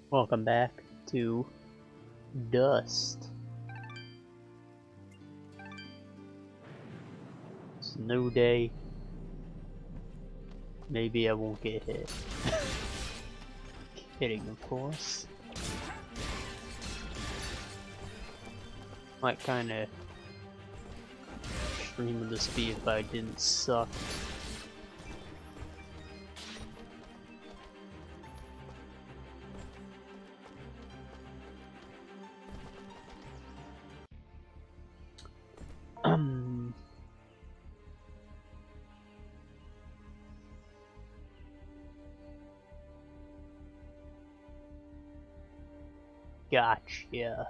Welcome back to Dust. It's a new day. Maybe I won't get hit. Kidding, of course. Might kinda stream of this be if I didn't suck. Gotcha.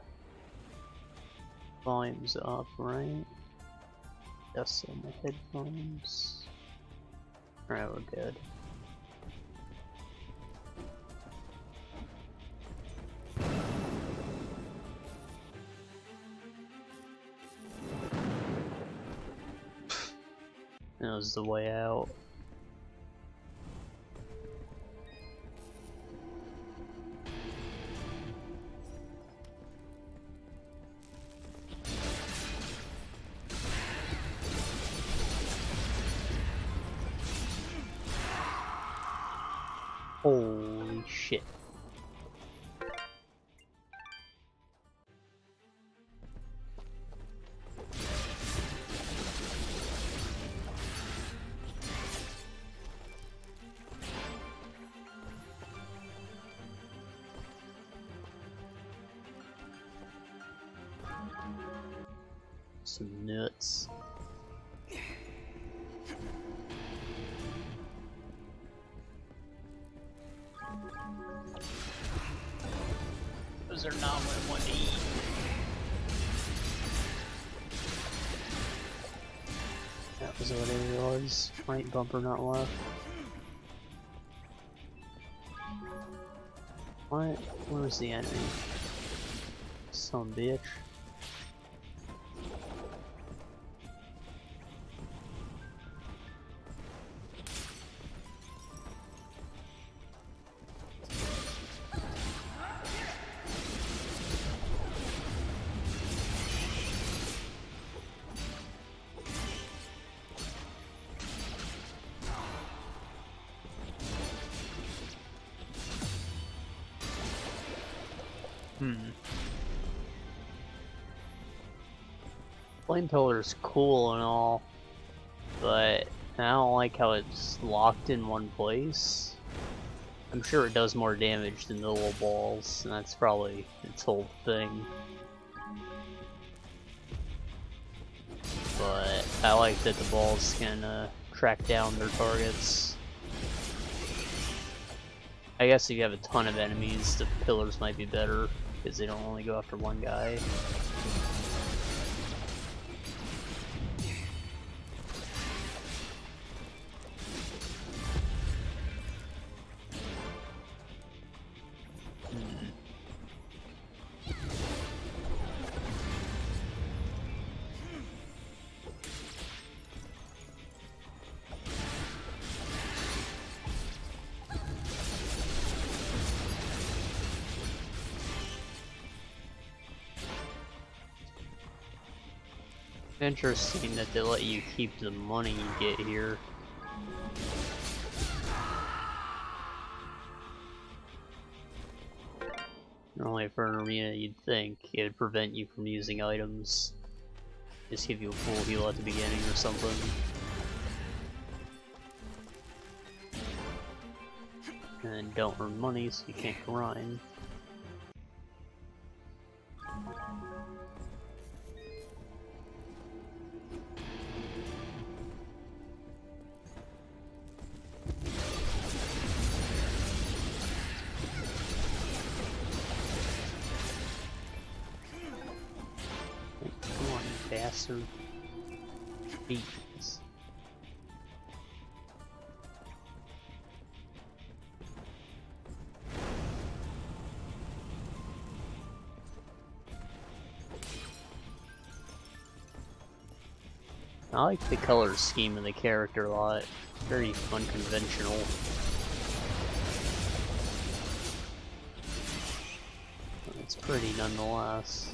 Volume's up, right? That's on my headphones. Alright, we're good. That was the way out. Holy shit. Some nuts. Those are not what I want to eat. That was what it was. Right bumper not left. What? Where's the enemy? Some bitch. Flamethrower's cool and all, but I don't like how it's locked in one place. I'm sure it does more damage than the little balls, and that's probably its whole thing. But I like that the balls can track down their targets. I guess if you have a ton of enemies, the pillars might be better, because they don't only go after one guy. Interesting that they let you keep the money you get here. Normally for an arena you'd think it would prevent you from using items. Just give you a full heal at the beginning or something. And don't earn money so you can't grind. Bastard. Beat this. I like the color scheme of the character a lot. Very unconventional. It's pretty nonetheless.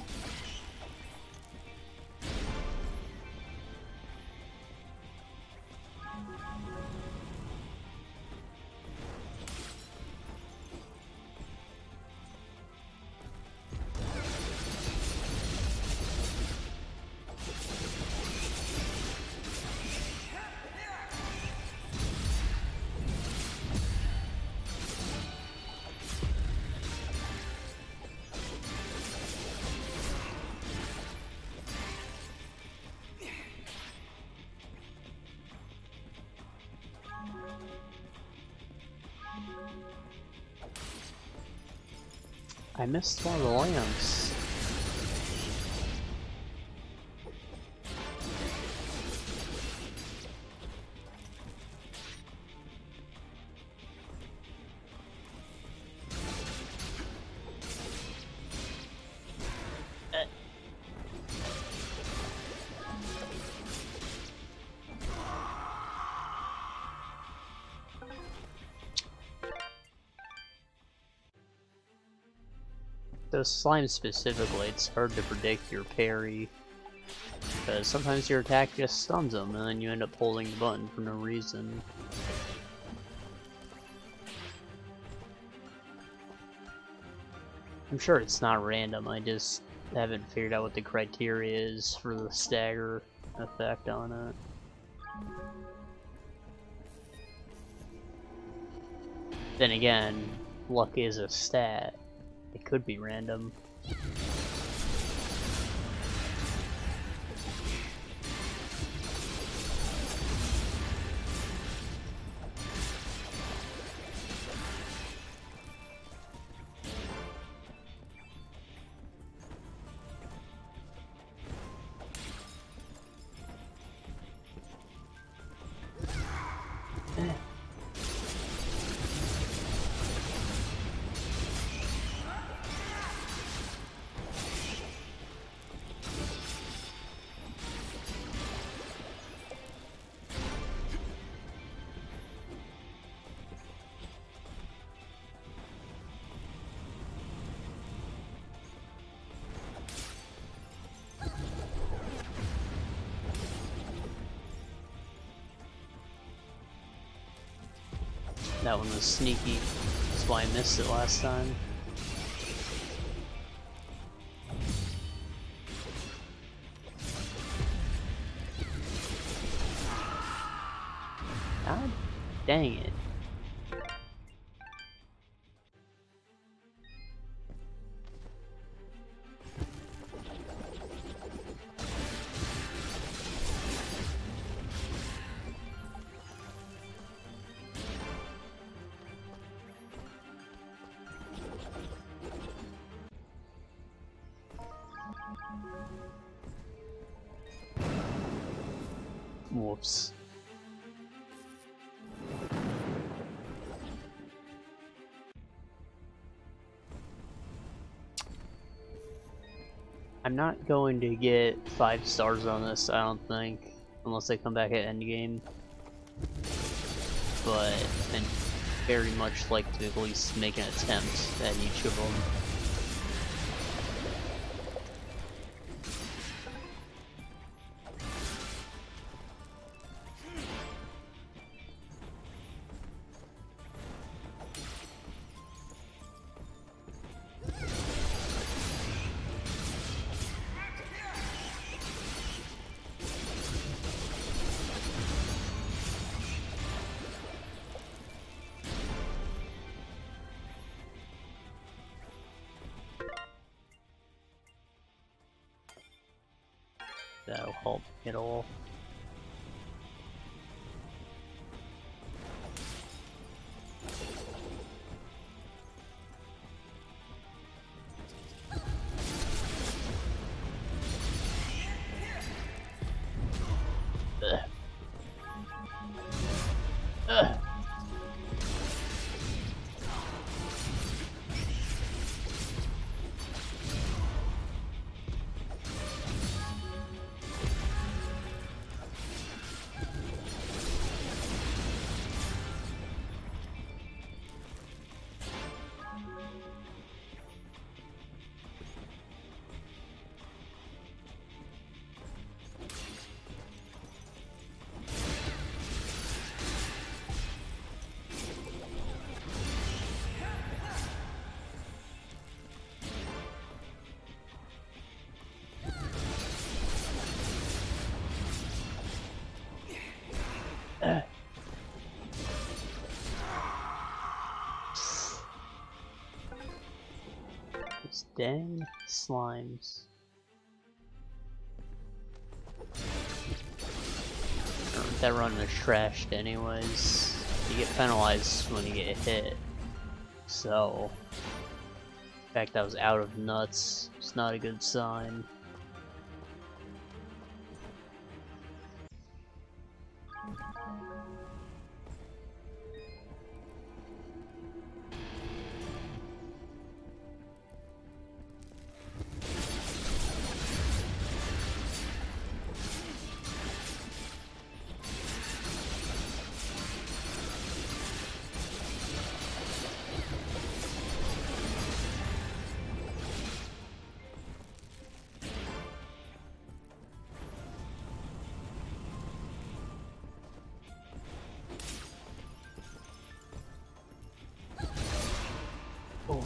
I missed one of the lamps. Those slimes specifically, it's hard to predict your parry, because sometimes your attack just stuns them and then you end up holding the button for no reason. I'm sure it's not random, I just haven't figured out what the criteria is for the stagger effect on it. Then again, luck is a stat. It could be random. That one was sneaky. That's why I missed it last time. God dang it. Whoops. I'm not going to get 5 stars on this, I don't think, unless I come back at endgame. But I'd very much like to at least make an attempt at each of them. That'll help it all. Dang slimes. That run was trashed anyways. You get penalized when you get hit. So, the fact that I was out of nuts is not a good sign. Oh.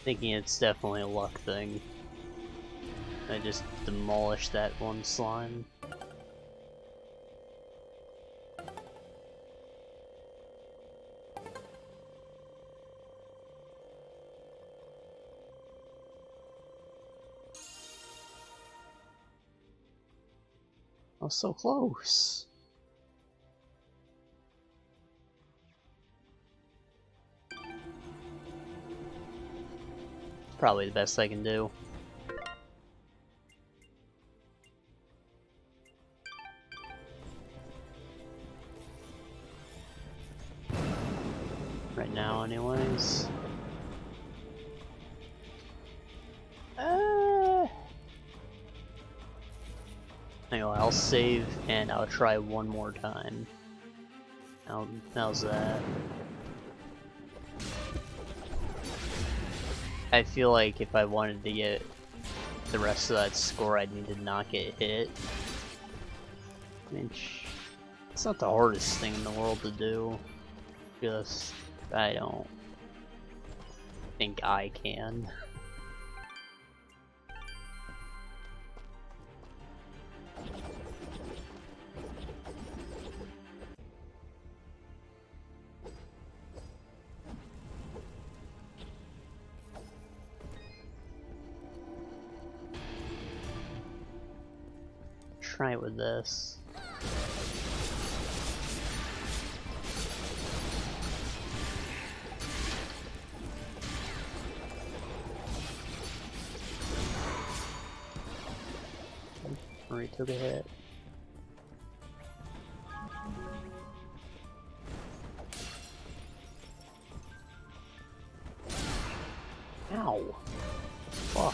Thinking it's definitely a luck thing. I just demolished that one slime. I was so close. Probably the best I can do. Right now, anyways. Anyway, I'll save and I'll try one more time. How's that? I feel like if I wanted to get the rest of that score, I'd need to not get hit. I mean, it's not the hardest thing in the world to do. Just, I don't think I can. Try it with this. Already took a hit. Ow! Fuck.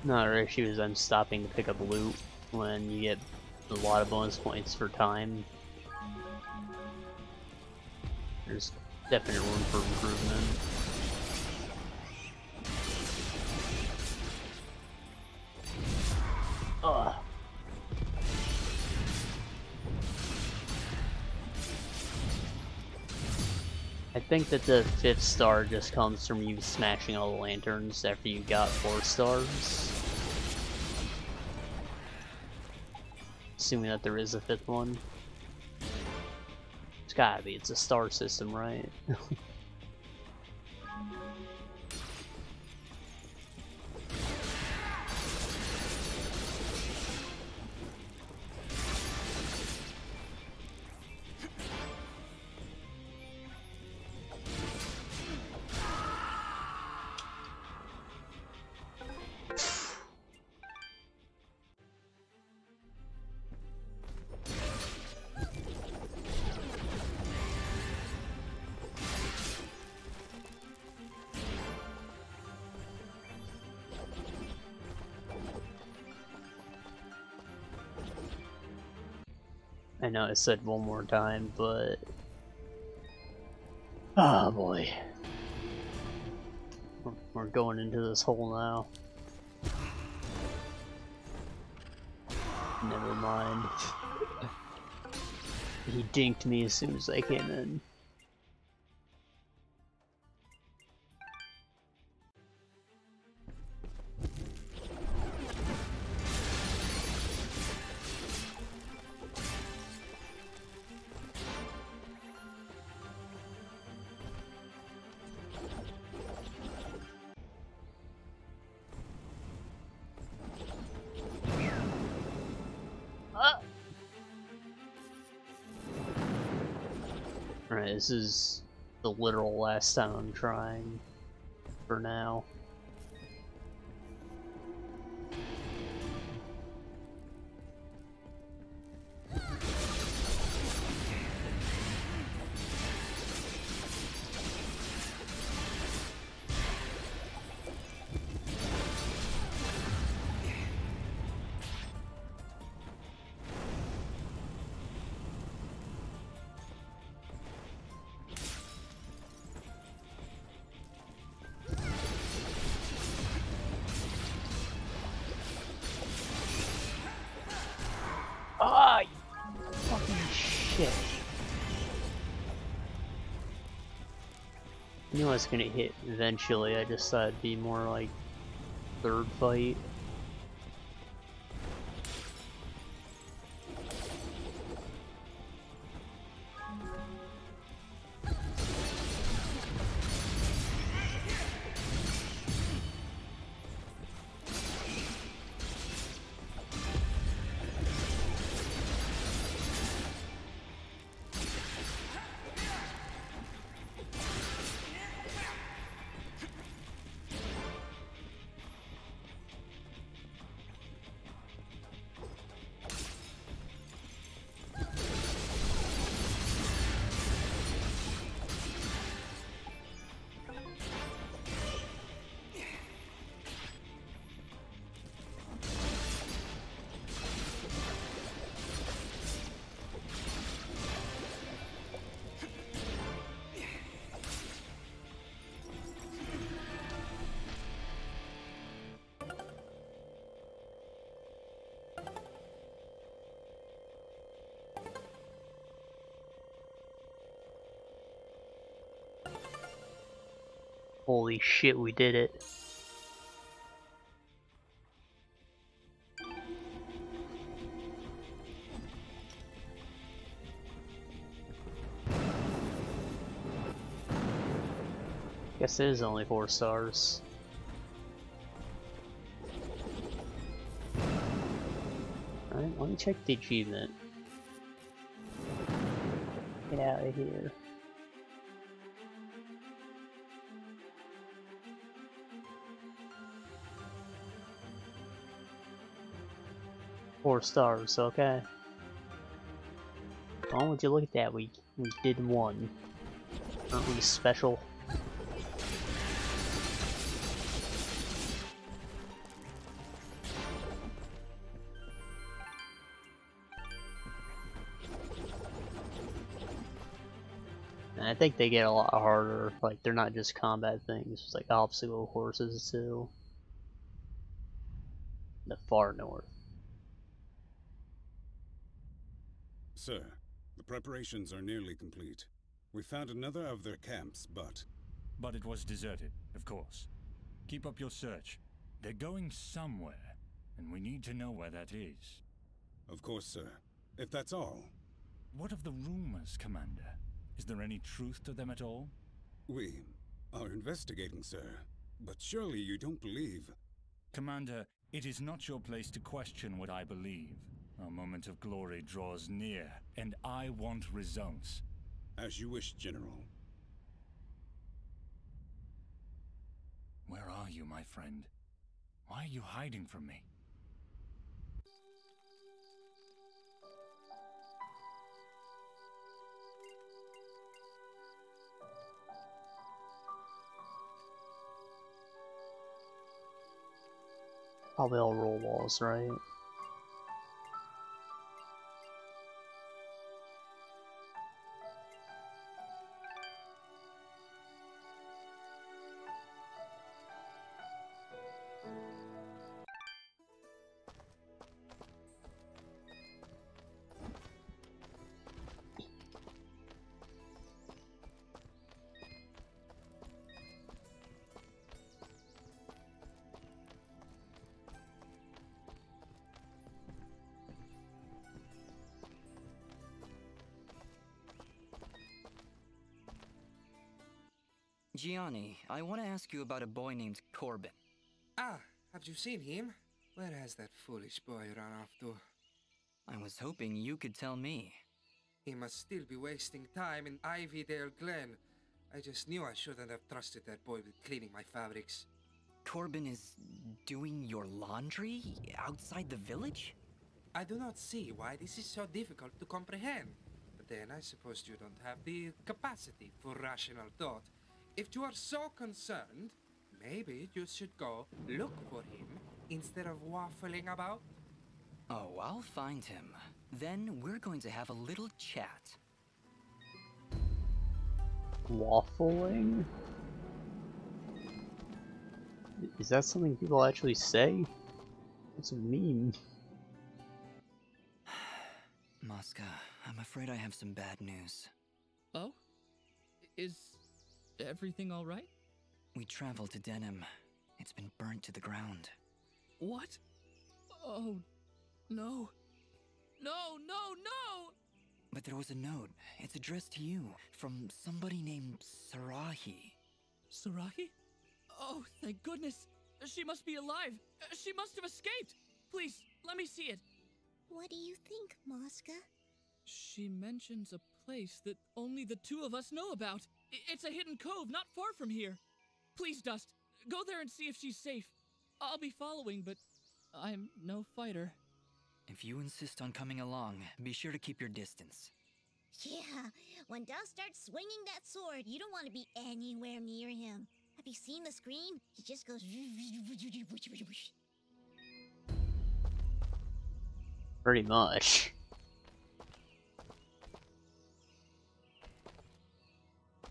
Another issue is I'm stopping to pick up loot when you get a lot of bonus points for time. There's definite room for improvement. Ugh. I think that the 5th star just comes from you smashing all the lanterns after you got 4 stars. Assuming that there is a 5th one. It's gotta be, it's a star system, right? I know I said one more time, but... Oh boy. We're going into this hole now. Never mind. He dinked me as soon as I came in. Alright, this is the literal last time I'm trying for now. Ah, you fucking shit. I knew I was gonna hit eventually, I just thought it'd be more like third fight. Holy shit, we did it. Guess it is only 4 stars. Alright, let me check the achievement. Get out of here. Four stars, okay. Oh, would you look at that? We did one. Aren't we special? And I think they get a lot harder. Like, they're not just combat things. It's like obstacle courses too. The far north. Sir, the preparations are nearly complete. We found another of their camps, but... But it was deserted, of course. Keep up your search. They're going somewhere, and we need to know where that is. Of course, sir. If that's all. What of the rumors, Commander? Is there any truth to them at all? We are investigating, sir. But surely you don't believe... Commander, it is not your place to question what I believe. Our moment of glory draws near, and I want results. As you wish, General. Where are you, my friend? Why are you hiding from me? Probably all roll walls, right? Gianni, I want to ask you about a boy named Corbin. Ah, have you seen him? Where has that foolish boy run off to? I was hoping you could tell me. He must still be wasting time in Ivydale Glen. I just knew I shouldn't have trusted that boy with cleaning my fabrics. Corbin is doing your laundry outside the village? I do not see why this is so difficult to comprehend. But then I suppose you don't have the capacity for rational thought. If you are so concerned, maybe you should go look for him instead of waffling about. Oh, I'll find him. Then we're going to have a little chat. Waffling? Is that something people actually say? What's it mean? Mosca, I'm afraid I have some bad news. Oh? Is everything all right? We traveled to Denim. It's been burnt to the ground. What? Oh, no. No, no, no! But there was a note. It's addressed to you from somebody named Sarahi. Sarahi? Oh, thank goodness. She must be alive. She must have escaped. Please, let me see it. What do you think, Mosca? She mentions a place that only the two of us know about. It's a hidden cove not far from here. Please, Dust, go there and see if she's safe. I'll be following, but I'm no fighter. If you insist on coming along, be sure to keep your distance. Yeah, when Dust starts swinging that sword, you don't want to be anywhere near him. Have you seen the screen? He just goes... Pretty much.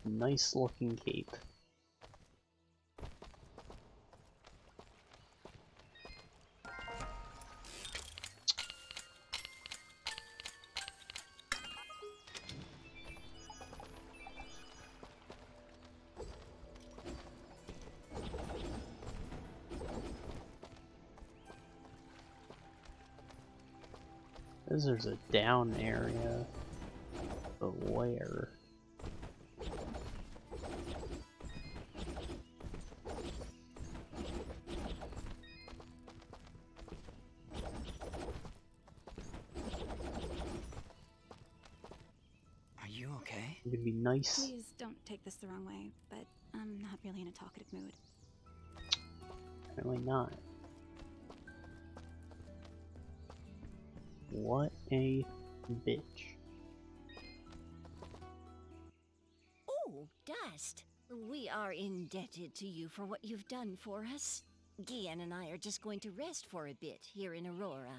Nice looking cape. There's a down area, but where? Are you okay? It'd be nice. Please don't take this the wrong way, but I'm not really in a talkative mood. Apparently not. What a bitch. Oh, Dust. We are indebted to you for what you've done for us. Gian and I are just going to rest for a bit here in Aurora.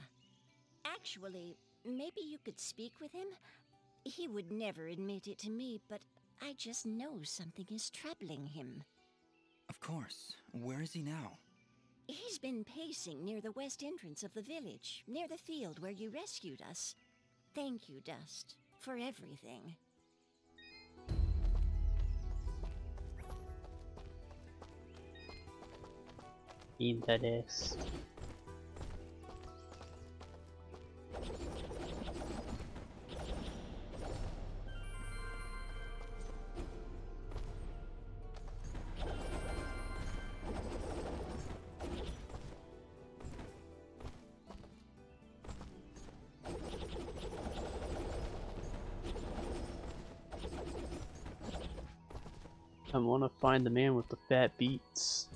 Actually, maybe you could speak with him? He would never admit it to me, but I just know something is troubling him. Of course. Where is he now? He's been pacing near the west entrance of the village, near the field where you rescued us. Thank you, Dust, for everything. Interest. I want to find the man with the fat beats.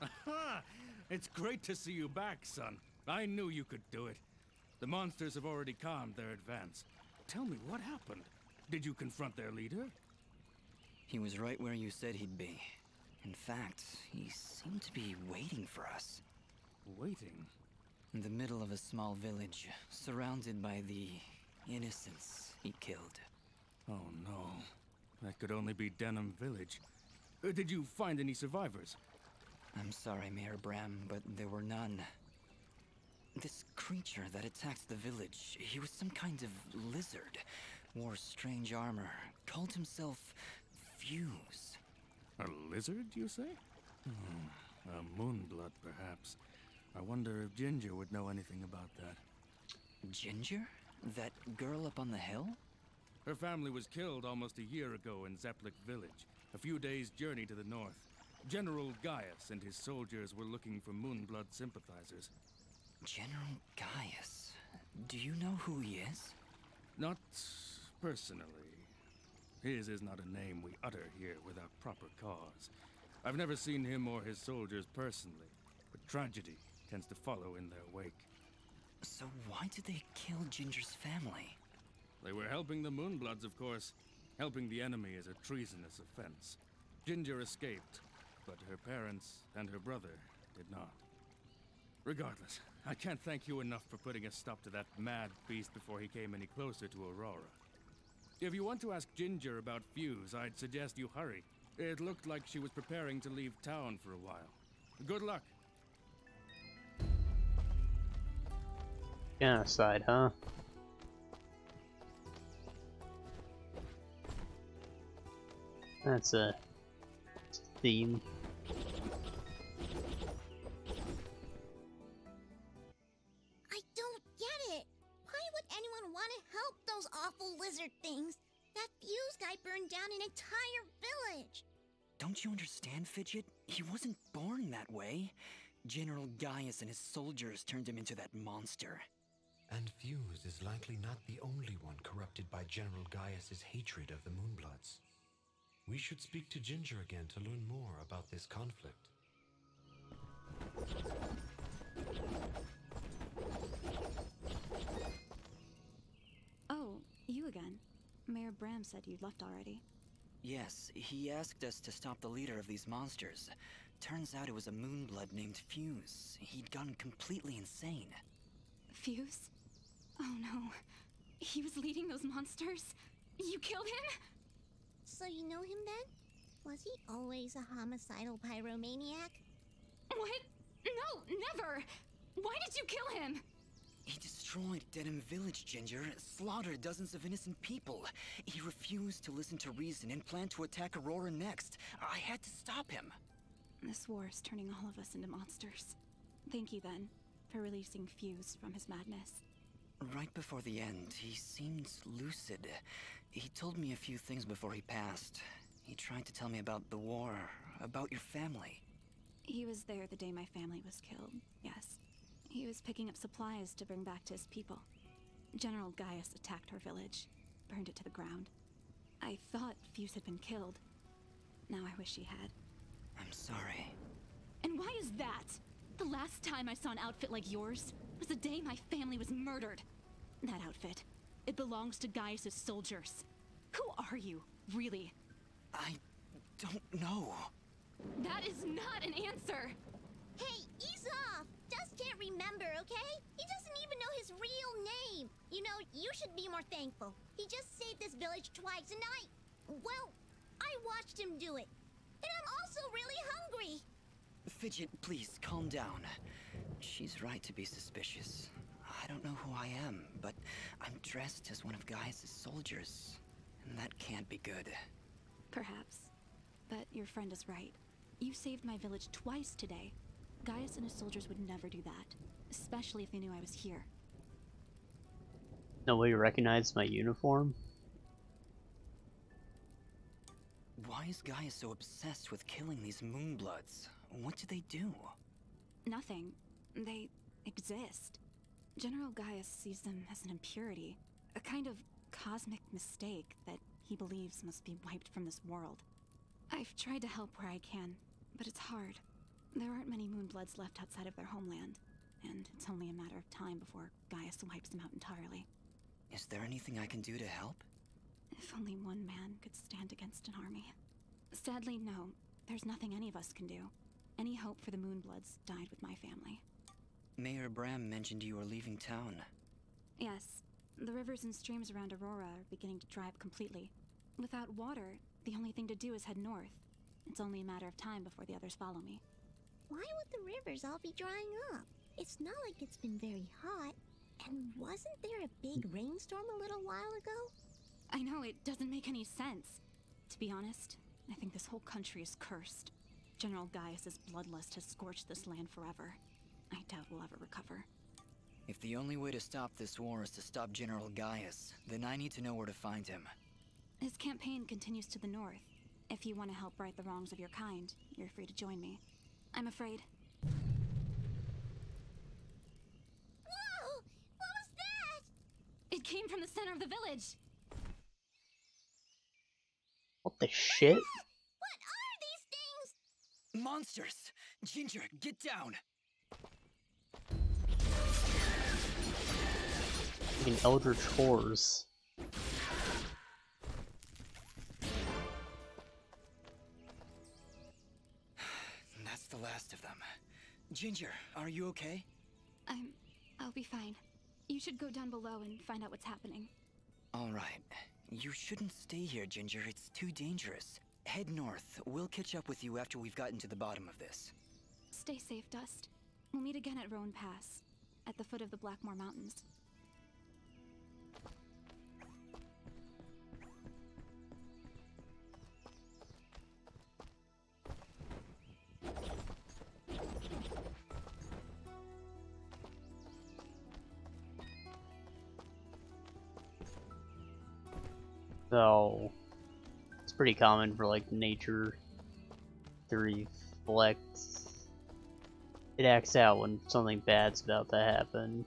Aha! It's great to see you back, son. I knew you could do it. The monsters have already calmed their advance. Tell me, what happened? Did you confront their leader? He was right where you said he'd be. In fact, he seemed to be waiting for us. Waiting? In the middle of a small village, surrounded by the innocents he killed. Oh no. That could only be Denham Village. Did you find any survivors? I'm sorry, Mayor Bram, but there were none. This creature that attacked the village, he was some kind of lizard, wore strange armor, called himself Fuse. A lizard, you say? A moonblood, perhaps. I wonder if Ginger would know anything about that. Ginger? That girl up on the hill? Her family was killed almost a year ago in Zepplik village, a few days' journey to the north. General Gaius and his soldiers were looking for Moonblood sympathizers. General Gaius? Do you know who he is? Not personally. His is not a name we utter here without proper cause. I've never seen him or his soldiers personally, but tragedy tends to follow in their wake. So why did they kill Ginger's family? They were helping the Moonbloods, of course. Helping the enemy is a treasonous offense. Ginger escaped, but her parents and her brother did not. Regardless, I can't thank you enough for putting a stop to that mad beast before he came any closer to Aurora. If you want to ask Ginger about Fuse, I'd suggest you hurry. It looked like she was preparing to leave town for a while. Good luck. Genocide, huh? That's a theme. I don't get it. Why would anyone want to help those awful lizard things? That Fuse guy burned down an entire village. Don't you understand, Fidget? He wasn't born that way. General Gaius and his soldiers turned him into that monster. And Fuse is likely not the only one corrupted by General Gaius's hatred of the Moonbloods. We should speak to Ginger again to learn more about this conflict. Oh, you again. Mayor Bram said you'd left already. Yes, he asked us to stop the leader of these monsters. Turns out it was a Moonblood named Fuse. He'd gone completely insane. Fuse? Oh no. He was leading those monsters? You killed him? So you know him then? Was he always a homicidal pyromaniac? What? No, never! Why did you kill him? He destroyed Denham Village, Ginger, slaughtered dozens of innocent people. He refused to listen to reason and planned to attack Aurora next. I had to stop him. This war is turning all of us into monsters. Thank you, then, for releasing Fuse from his madness. Right before the end, he seemed lucid. He told me a few things before he passed. He tried to tell me about the war, about your family. He was there the day my family was killed, yes. He was picking up supplies to bring back to his people. General Gaius attacked our village, burned it to the ground. I thought Fuse had been killed. Now I wish he had. I'm sorry. And why is that? The last time I saw an outfit like yours was the day my family was murdered. That outfit, it belongs to Gaius' soldiers. Who are you, really? I don't know. That is not an answer! Hey, ease off! Dust can't remember, okay? He doesn't even know his real name. You know, you should be more thankful. He just saved this village twice, and well, I watched him do it. And I'm also really hungry. Fidget, please, calm down. She's right to be suspicious. I don't know who I am, but I'm dressed as one of Gaius' soldiers. And that can't be good. Perhaps. But your friend is right. You saved my village twice today. Gaius and his soldiers would never do that, especially if they knew I was here. Nobody recognized my uniform? Why is Gaius so obsessed with killing these Moonbloods? What do they do? Nothing. They exist. General Gaius sees them as an impurity, a kind of cosmic mistake that he believes must be wiped from this world. I've tried to help where I can, but it's hard. There aren't many Moonbloods left outside of their homeland, and it's only a matter of time before Gaius wipes them out entirely. Is there anything I can do to help? If only one man could stand against an army. Sadly, no. There's nothing any of us can do. Any hope for the Moonbloods died with my family. Mayor Bram mentioned you were leaving town. Yes. The rivers and streams around Aurora are beginning to dry up completely. Without water, the only thing to do is head north. It's only a matter of time before the others follow me. Why would the rivers all be drying up? It's not like it's been very hot. And wasn't there a big rainstorm a little while ago? I know, it doesn't make any sense. To be honest, I think this whole country is cursed. General Gaius's bloodlust has scorched this land forever. I doubt we'll ever recover. If the only way to stop this war is to stop General Gaius, then I need to know where to find him. His campaign continues to the north. If you want to help right the wrongs of your kind, you're free to join me. I'm afraid. Whoa! What was that? It came from the center of the village! What the shit? What are these things? Monsters! Ginger, get down! Fucking eldritch horrors. That's the last of them. Ginger, are you okay? I'll be fine. You should go down below and find out what's happening. All right. You shouldn't stay here, Ginger. It's too dangerous. Head north. We'll catch up with you after we've gotten to the bottom of this. Stay safe, Dust. We'll meet again at Roan Pass, at the foot of the Blackmore Mountains. So, it's pretty common for like nature to reflect. It acts out when something bad's about to happen.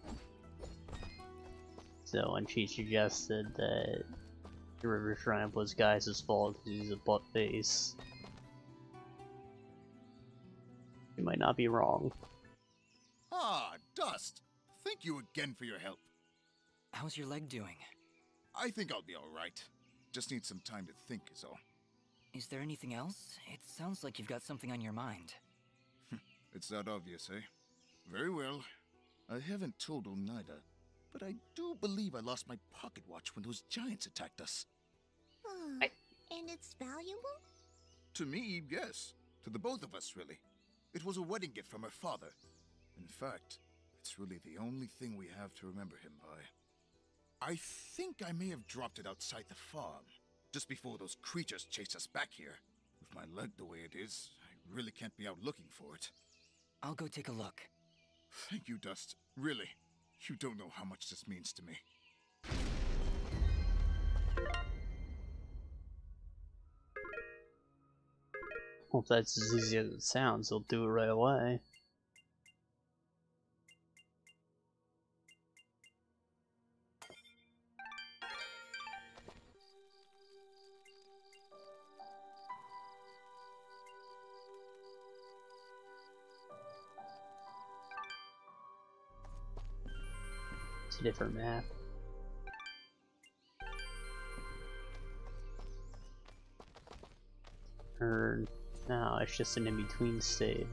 So when she suggested that the river shrine was Gaius' fault because he's a butt face, you might not be wrong. Ah, Dust! Thank you again for your help. How's your leg doing? I think I'll be alright. Just need some time to think is all. Is there anything else? It sounds like you've got something on your mind. It's that obvious, eh? Very well. I haven't told Oneida, but I do believe I lost my pocket watch when those giants attacked us. And it's valuable? To me, yes. To the both of us, really. It was a wedding gift from her father. In fact, it's really the only thing we have to remember him by. I think I may have dropped it outside the farm, just before those creatures chased us back here. With my leg the way it is, I really can't be out looking for it. I'll go take a look. Thank you, Dust. Really. You don't know how much this means to me. Well, if that's as easy as it sounds, he'll do it right away. It's a different map. Or no, it's just an in-between stage.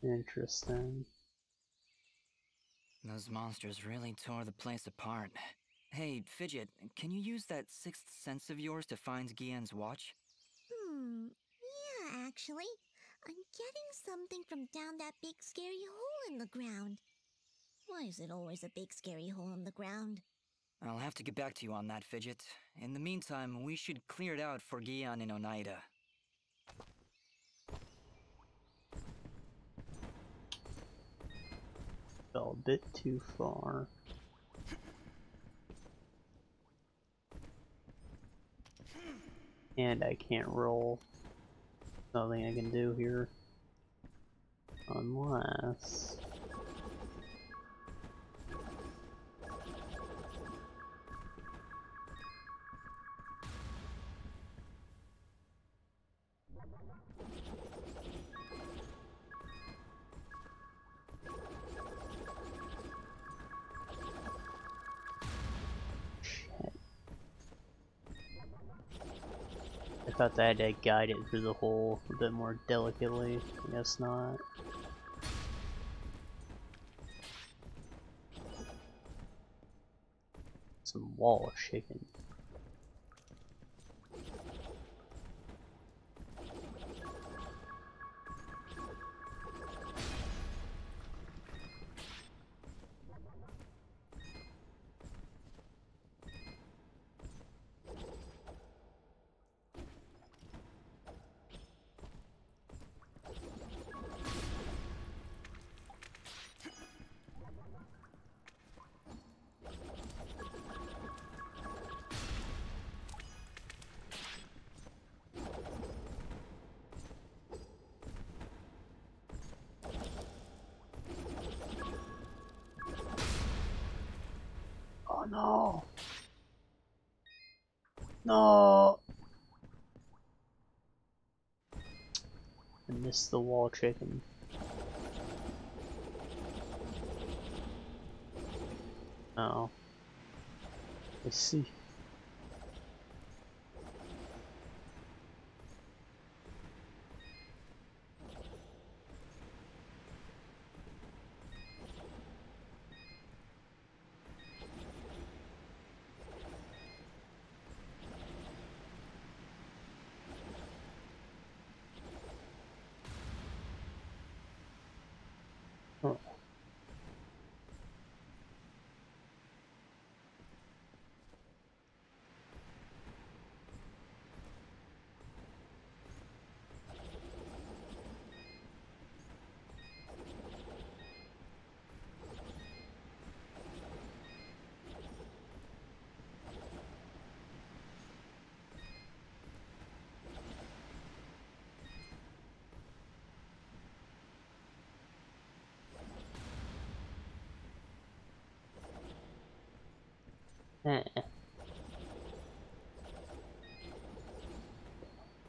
Interesting. Those monsters really tore the place apart. Hey, Fidget, can you use that sixth sense of yours to find Guillen's watch? Yeah, actually. I'm getting something from down that big scary hole in the ground. Why is it always a big scary hole in the ground? I'll have to get back to you on that, Fidget. In the meantime, we should clear it out for Gian and Oneida. Fell a bit too far. And I can't roll. Nothing I can do here. Unless... I thought I had to guide it through the hole a bit more delicately. I guess not. Some wall shaking. Oh no! No! I missed the wall chicken. Oh. I see. Oh.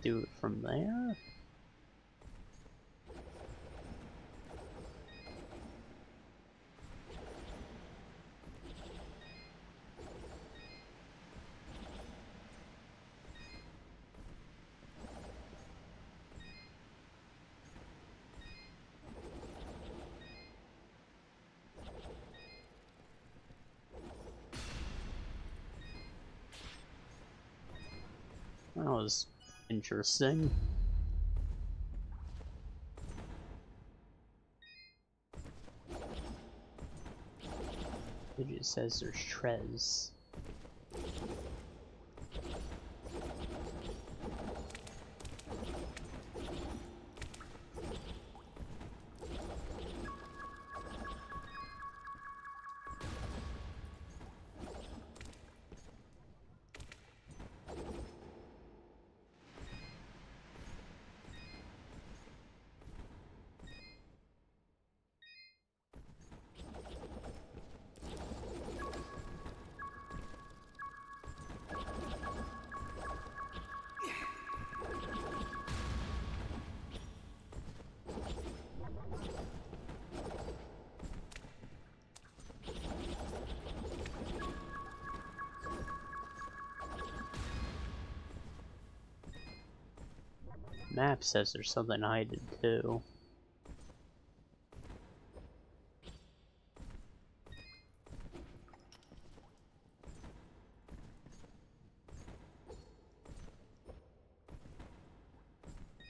Do it from there? That was interesting. It just says there's Trez. Map says there's something hidden too.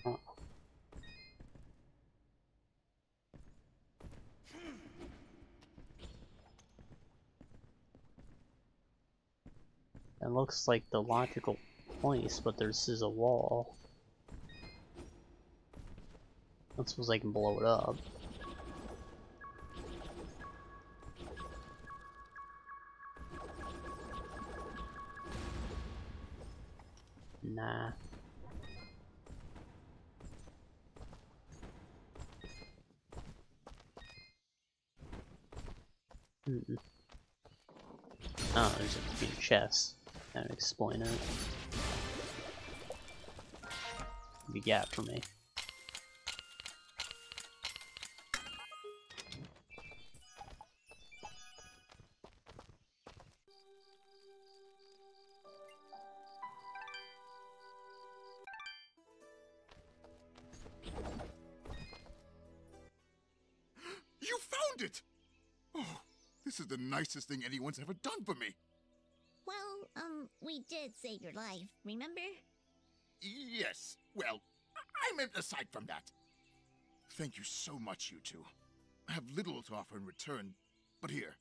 Oh. It looks like the logical place, but this is a wall. I don't suppose I can blow it up. Nah. Oh, there's a few chests. That would explain it. What do you got for me? You found it! Oh, this is the nicest thing anyone's ever done for me. Well, we did save your life, remember? Yes, well, I meant aside from that. Thank you so much, you two. I have little to offer in return, but here,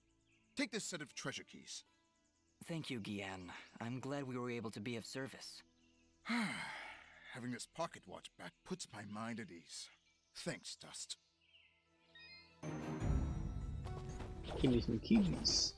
take this set of treasure keys. Thank you, Gian. I'm glad we were able to be of service. Having this pocket watch back puts my mind at ease. Thanks, Dust. Give me some keys.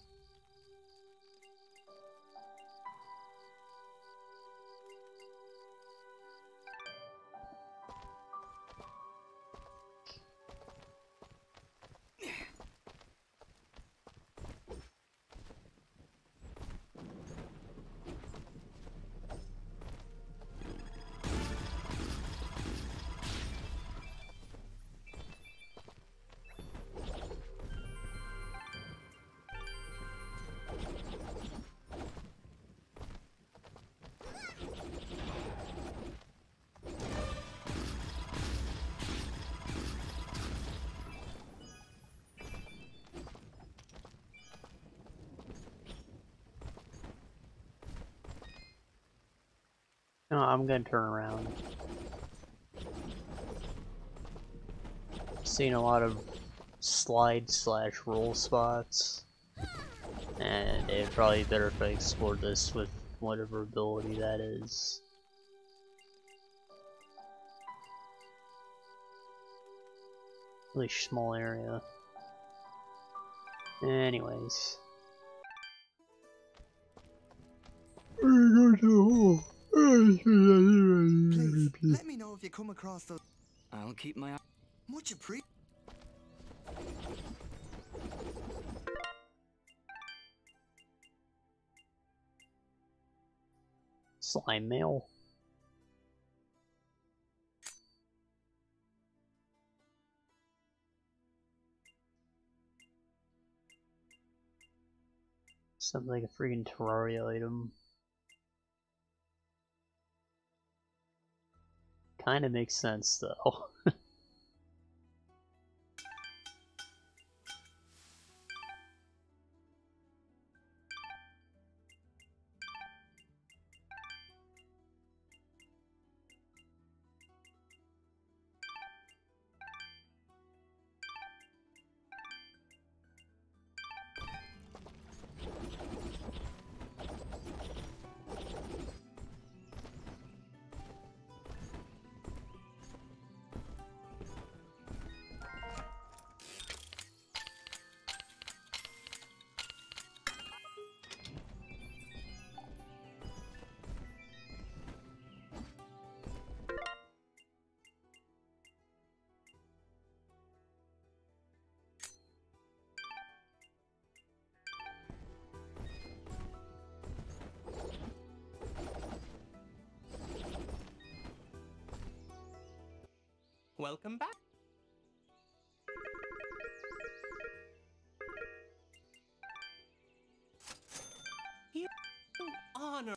No, I'm gonna turn around. Seen a lot of slide/roll spots, and it'd probably be better if I explored this with whatever ability that is. Really small area. Anyways. Please, let me know if you come across those. I'll keep my eye. Much appreciated. Slime mail. Something like a freaking Terraria item. Kinda makes sense though. Welcome back. You honor.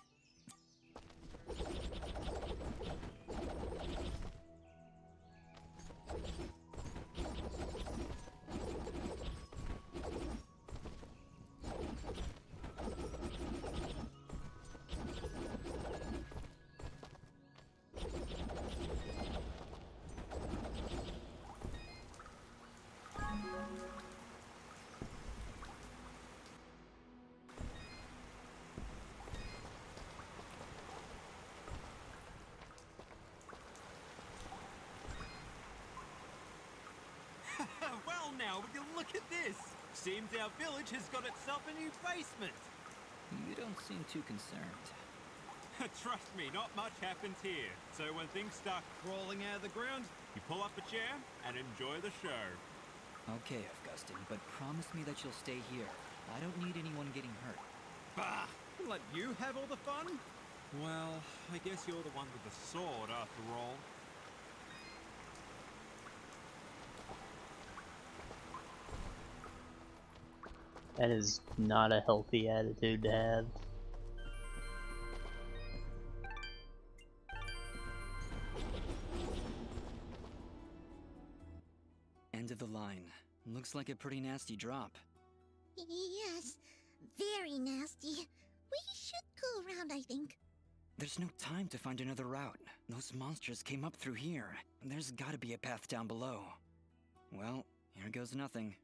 now, but look at this. Seems our village has got itself a new basement. You don't seem too concerned. Trust me, not much happens here. So when things start crawling out of the ground, you pull up a chair and enjoy the show. Okay, Augustine, but promise me that you'll stay here. I don't need anyone getting hurt. Bah! Let you have all the fun? Well, I guess you're the one with the sword after all. That is not a healthy attitude to have. End of the line. Looks like a pretty nasty drop. Yes, very nasty. We should go around, I think. There's no time to find another route. Those monsters came up through here. There's gotta be a path down below. Well, here goes nothing.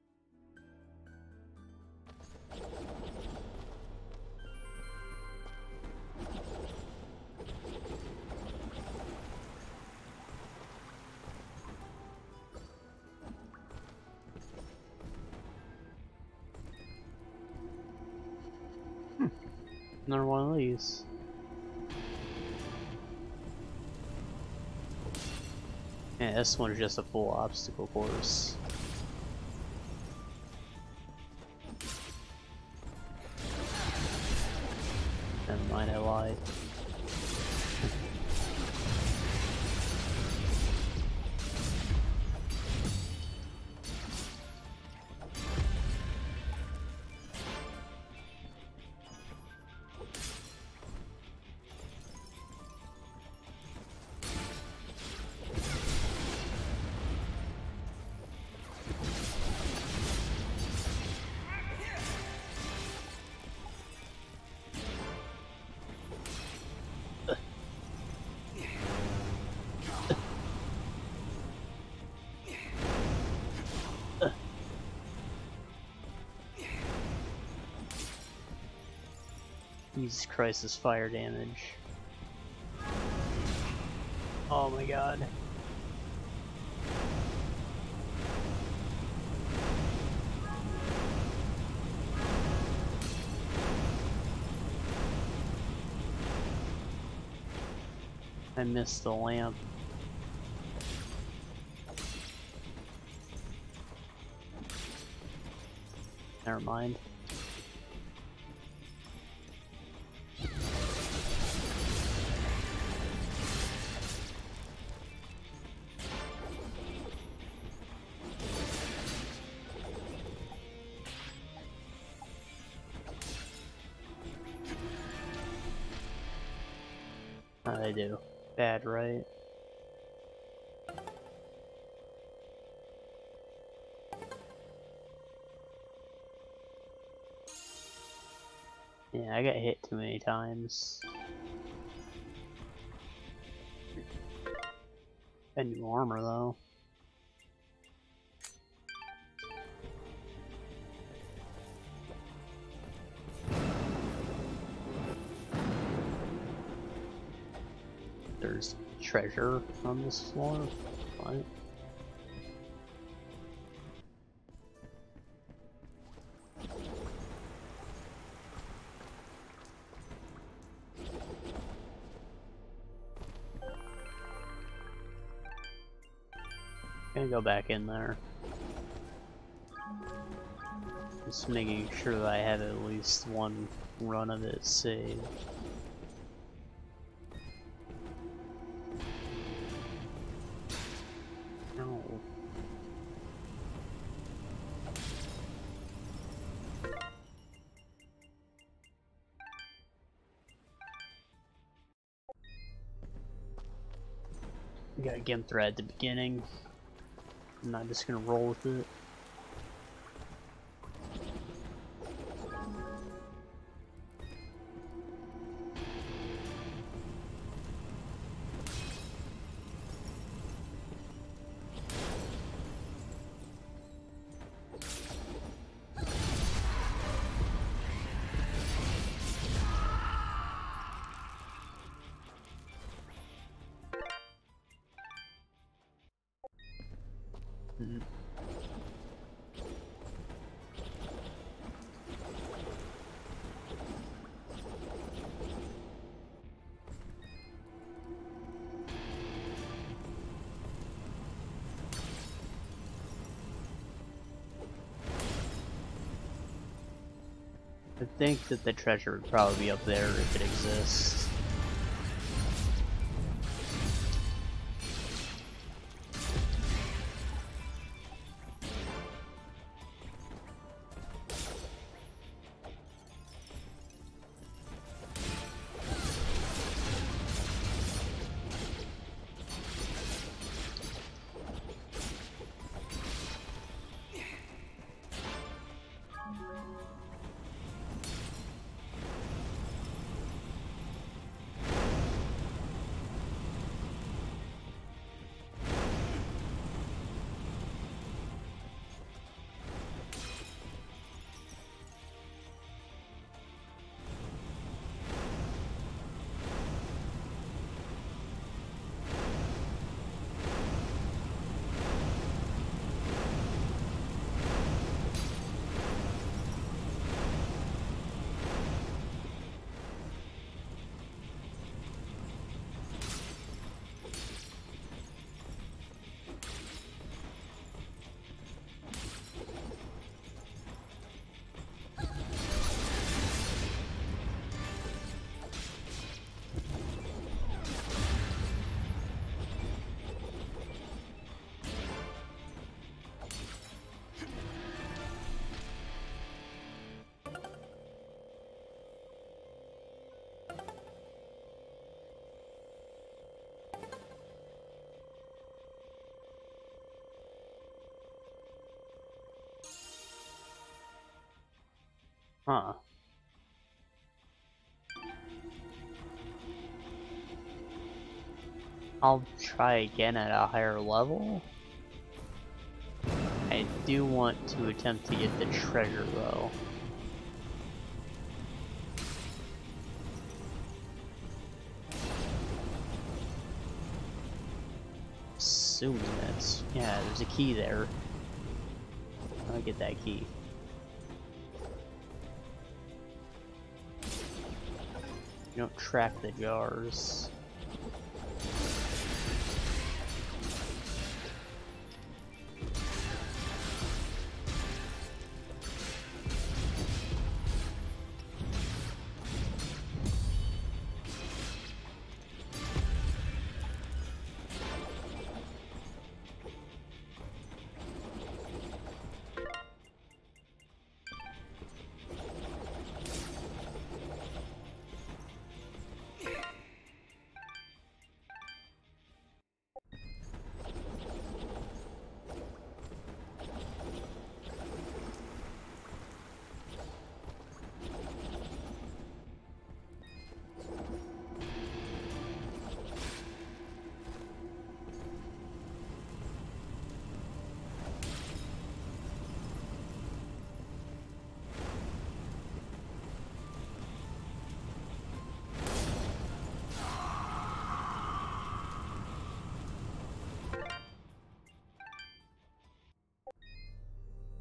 Another one of these. Yeah, this one's just a full obstacle course. Never mind, I lied. Jesus Christ, this fire damage. Oh my god. I missed the lamp. Never mind. How they do? Bad, right? Yeah, I got hit too many times. Got new armor though. There's treasure on this floor. What? Gonna go back in there. Just making sure that I have at least one run of it saved. No. We got a gimp thread at the beginning. I'm not just gonna roll with it. I think that the treasure would probably be up there if it exists. Huh. I'll try again at a higher level. I do want to attempt to get the treasure though. Assuming that's... yeah, there's a key there. I'll get that key. You don't track the jars.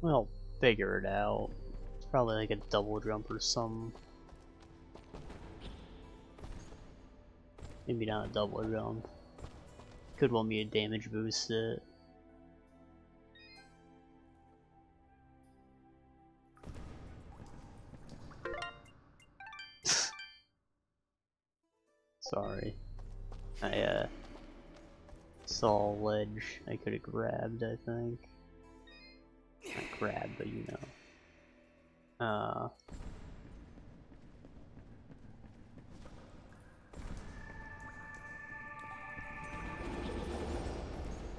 We'll figure it out. It's probably like a double jump or some. Maybe not a double jump. Could want me to damage boost it. Sorry. I saw a ledge I could have grabbed, I think. Not grab, but you know.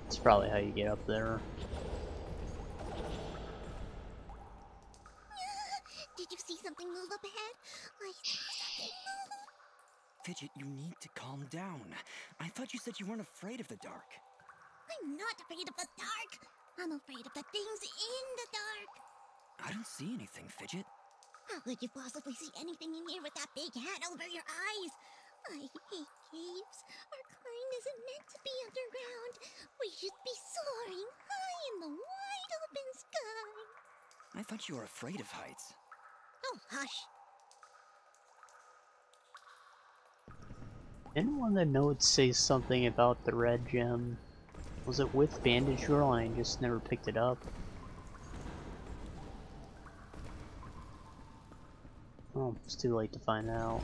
It's probably how you get up there. Did you see something move up ahead? I saw something move. Fidget, you need to calm down. I thought you said you weren't afraid of the dark. I'm not afraid of the dark. I'm afraid of the things in the dark. I don't see anything, Fidget. How could you possibly see anything in here with that big hat over your eyes? I hate caves. Our kind isn't meant to be underground. We should be soaring high in the wide open sky. I thought you were afraid of heights. Oh, hush. Didn't one of the notes say something about the red gem? Was it with Bandage Girl and I just never picked it up? Oh, it's too late to find out.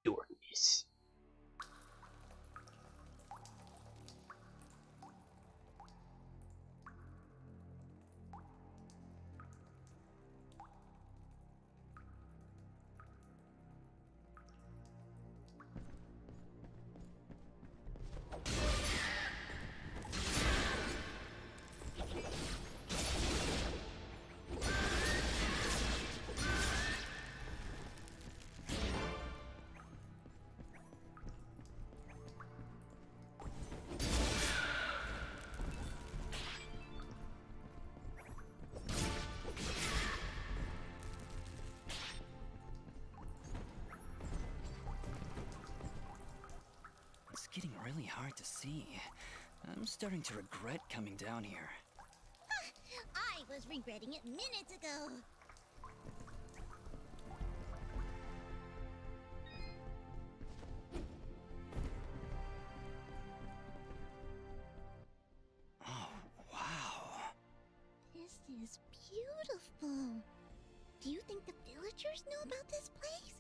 Darkness. It's getting really hard to see. I'm starting to regret coming down here. I was regretting it minutes ago. Oh, wow. This is beautiful. Do you think the villagers know about this place?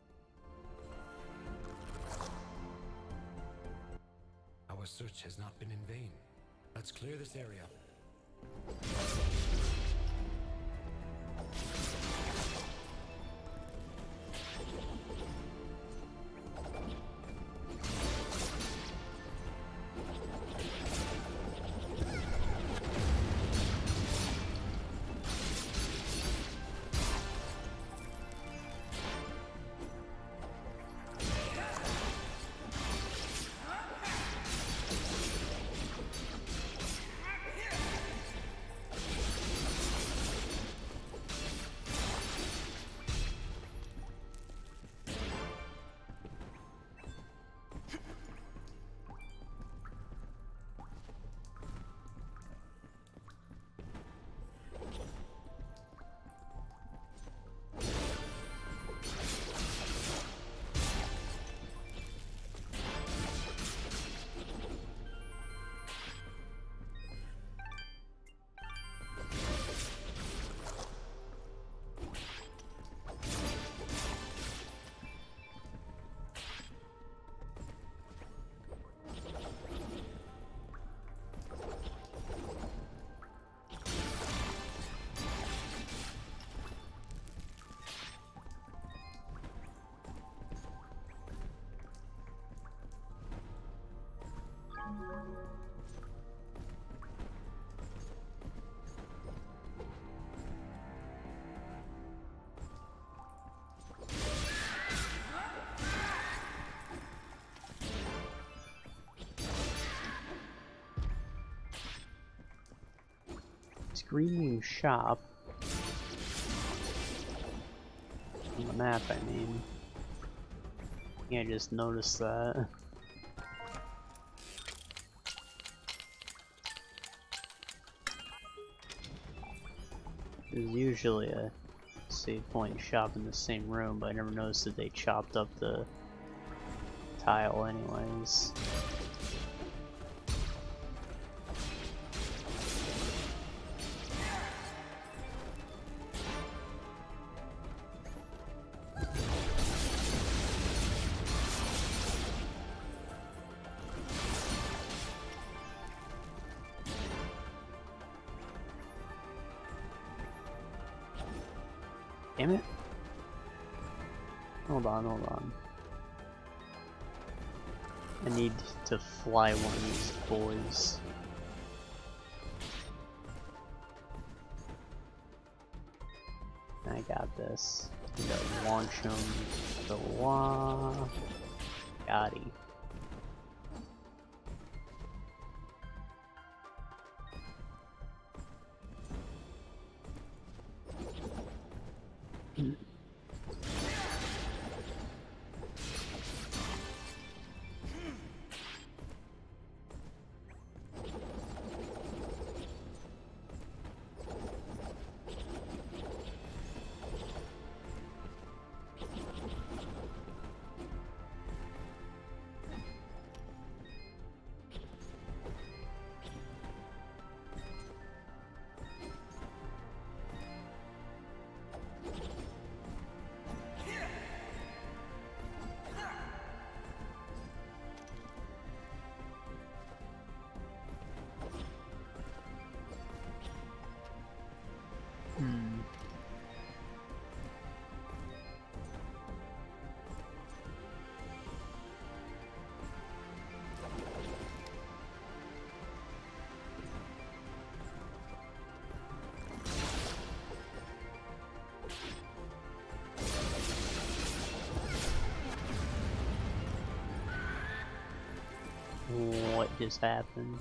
Our search has not been in vain. Let's clear this area. Screaming shop. On the map, I mean. Yeah, I just noticed that. There's usually a save point shop in the same room, but I never noticed that they chopped up the tile anyways. Damn it. Hold on. I need to fly one of these boys. I got this. I'm gonna launch him. Got him. What just happened?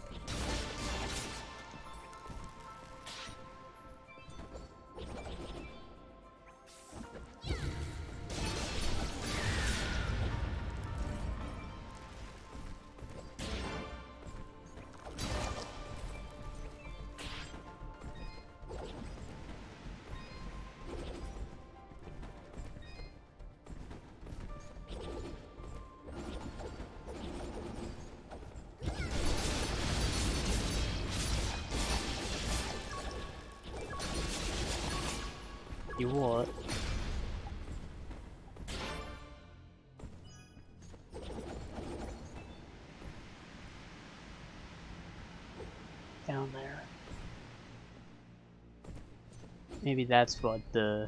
You what? Down there. Maybe that's what the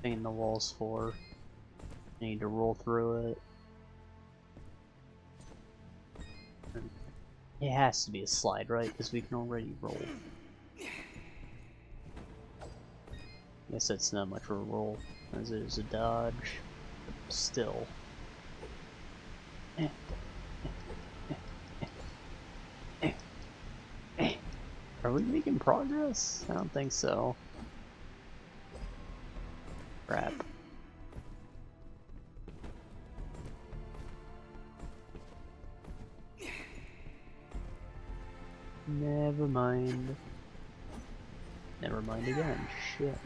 thing in the wall's for. I need to roll through it. It has to be a slide, right? Because we can already roll. Guess that's not much of a roll, as it is a dodge. Still. Are we making progress? I don't think so. Crap. Never mind. Never mind again. Shit.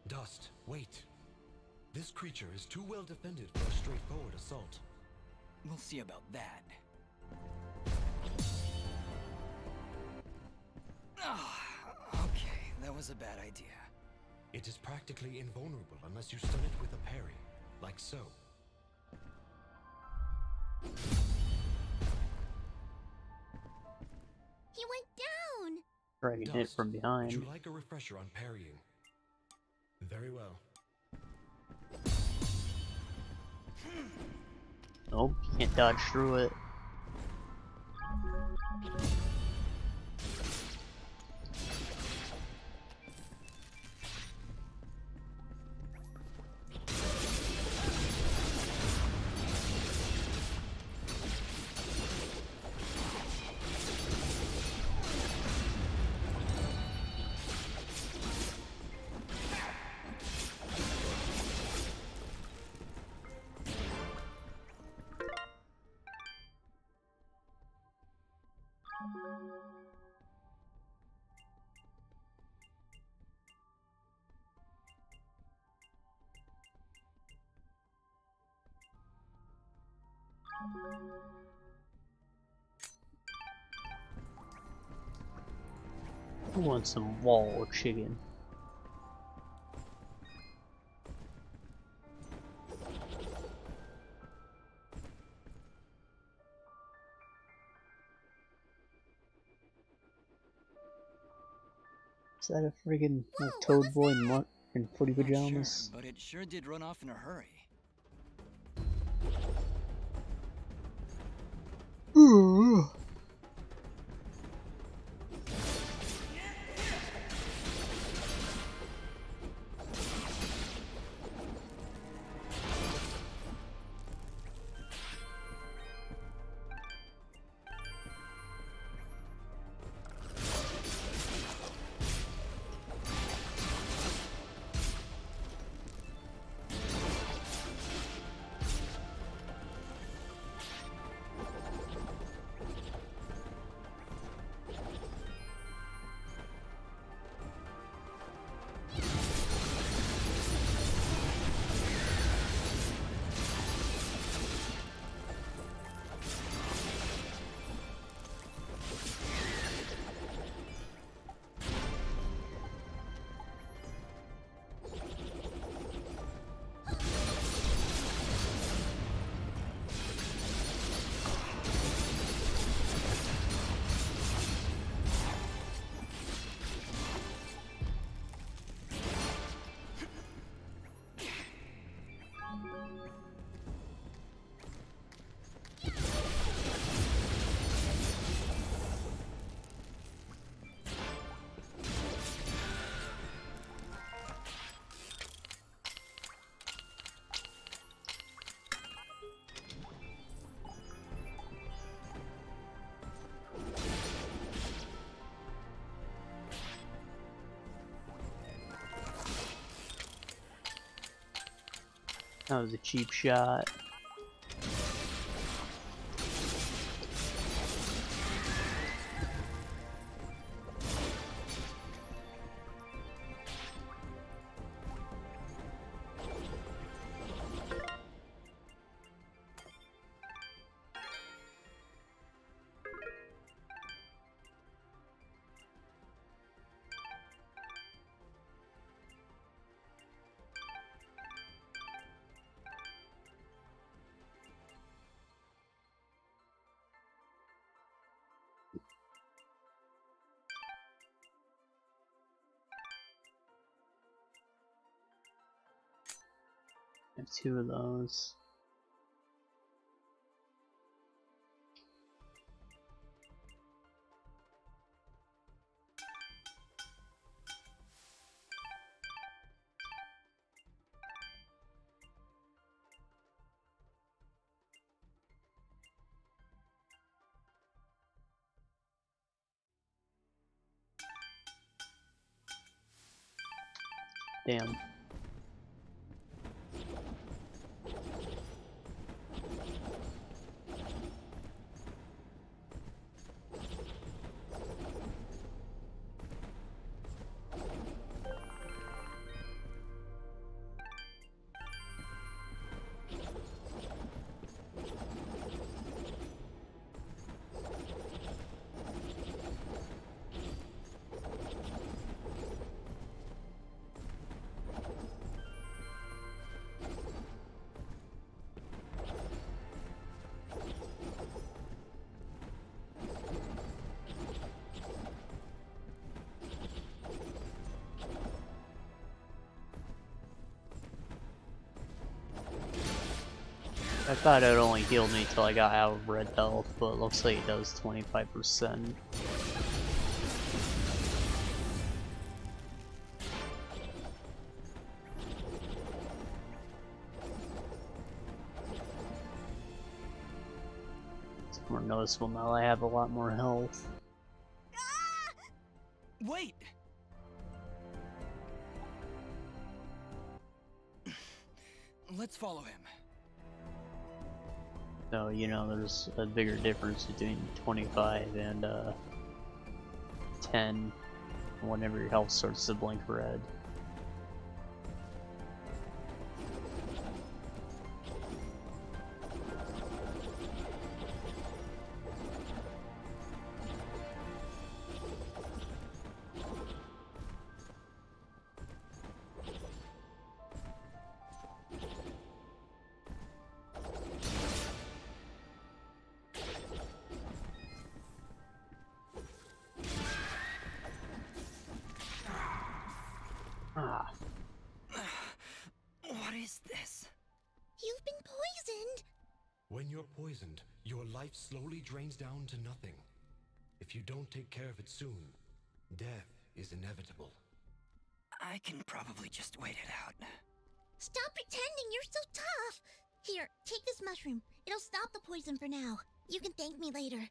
Dust, wait. This creature is too well defended for a straightforward assault. We'll see about that. Okay, that was a bad idea. It is practically invulnerable unless you stun it with a parry, like so. He went down! Dragging hit from behind. Would you like a refresher on parrying? Very well. Nope, can't dodge through it. Who wants some wall chicken? Is that a friggin' toad boy in footy pajamas? Sure, but it sure did run off in a hurry. That was a cheap shot. I have 2 of those. Damn. I thought it only healed me till I got out of red health, but it looks like it does 25%. It's more noticeable now I have a lot more health. Wait! Let's follow him. So, you know, there's a bigger difference between 25 and 10 whenever your health starts to blink red. Ah. What is this? You've been poisoned. When you're poisoned, your life slowly drains down to nothing. If you don't take care of it soon, death is inevitable. I can probably just wait it out. Stop pretending you're so tough. Here, take this mushroom. It'll stop the poison for now. You can thank me later.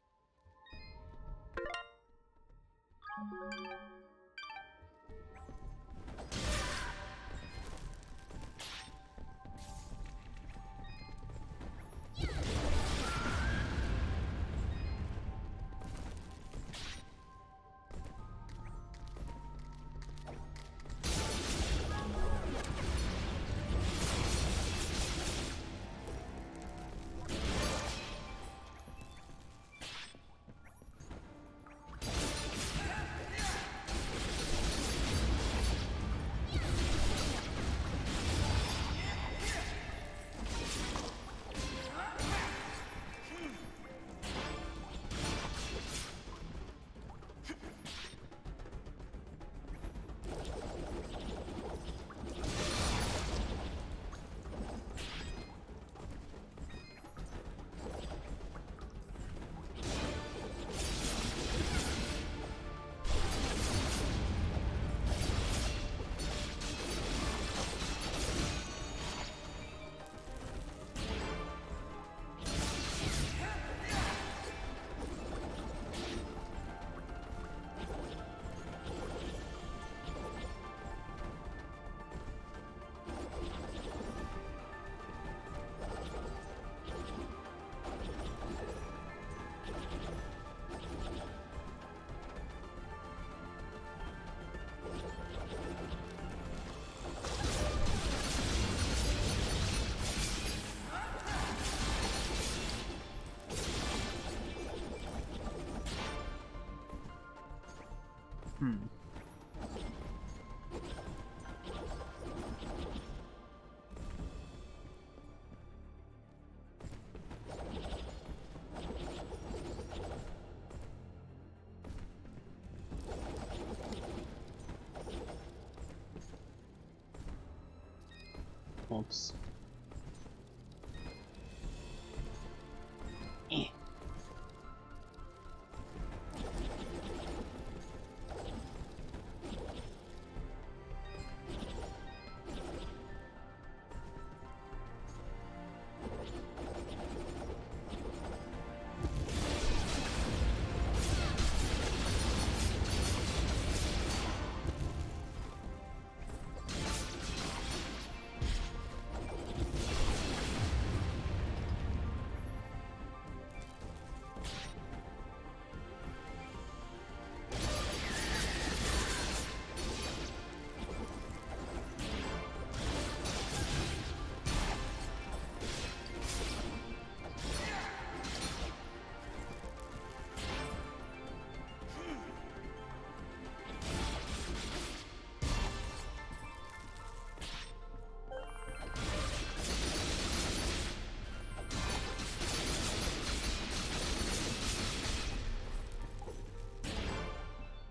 Oops.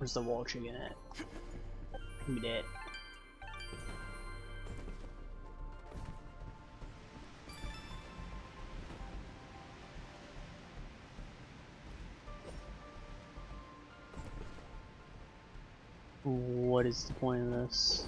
Where's the wall chicken at? Give me that. What is the point of this?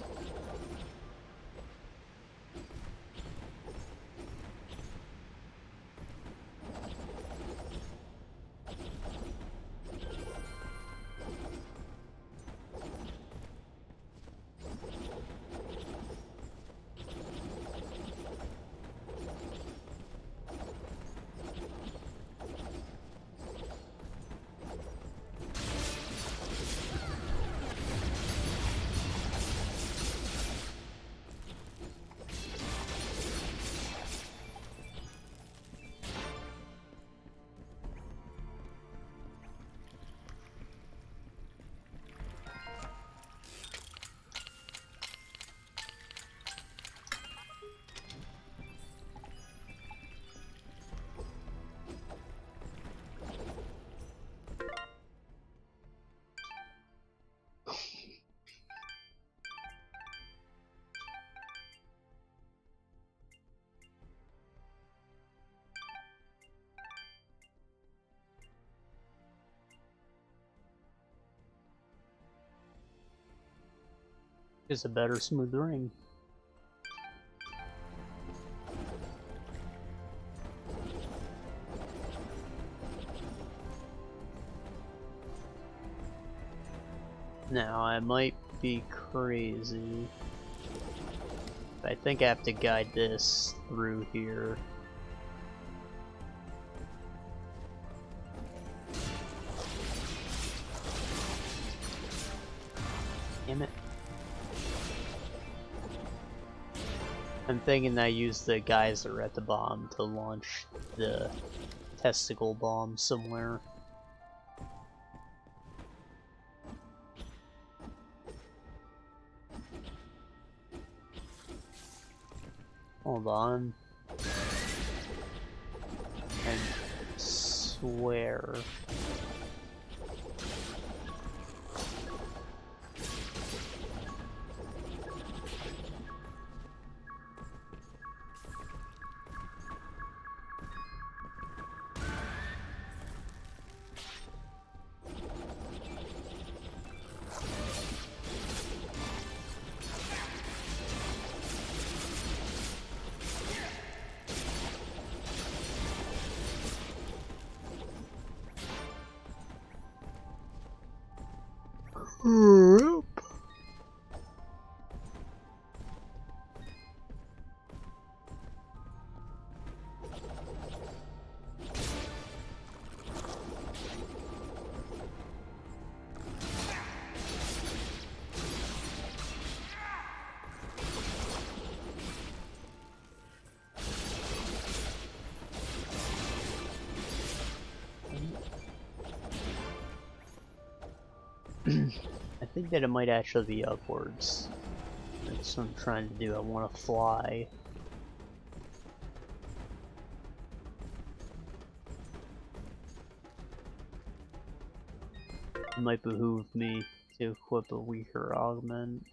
Is a better smooth ring. Now I might be crazy, but I think I have to guide this through here. Damn it. I'm thinking I use the geyser at the bottom to launch the testicle bomb somewhere. Hold on. I swear. I think that it might actually be upwards. That's what I'm trying to do. I want to fly. It might behoove me to equip a weaker augment.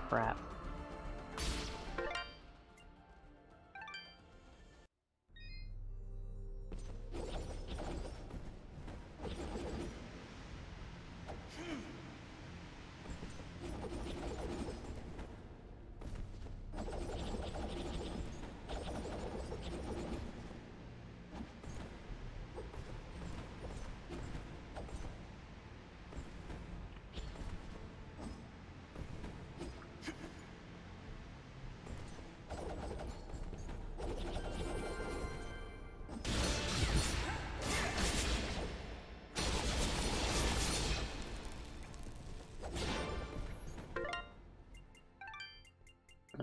Crap.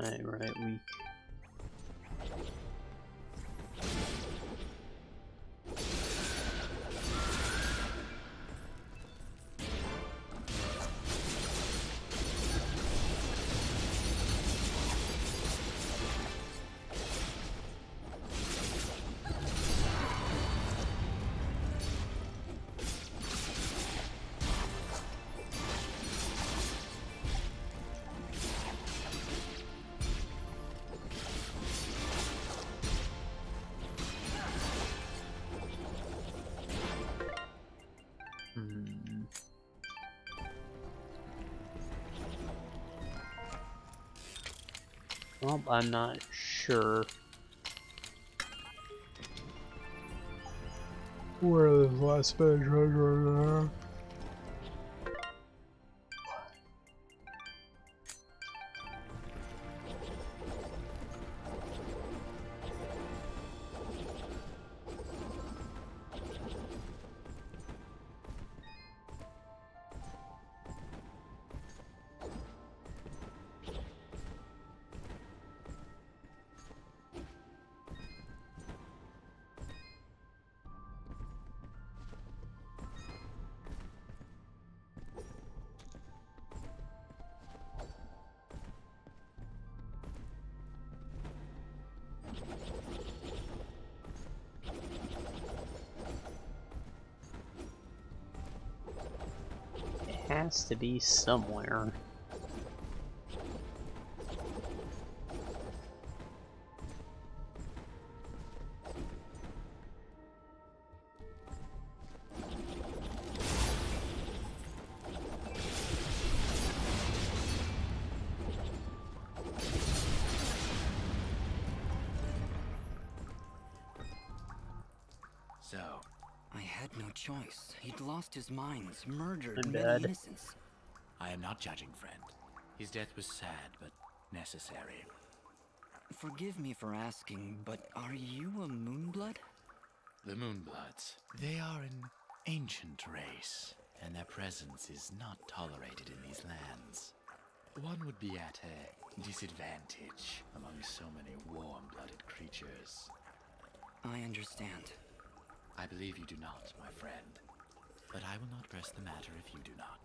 Right, weak. Well, I'm not sure where this last bit of treasure is. Has to be somewhere. So, I had no choice. He'd lost his mind, murdered I'm many dead. innocents. I am not judging, friend. His death was sad, but necessary. Forgive me for asking, but are you a Moonblood? The Moonbloods. They are an ancient race, and their presence is not tolerated in these lands. One would be at a disadvantage among so many warm-blooded creatures. I understand. I believe you do not, my friend. But I will not press the matter if you do not.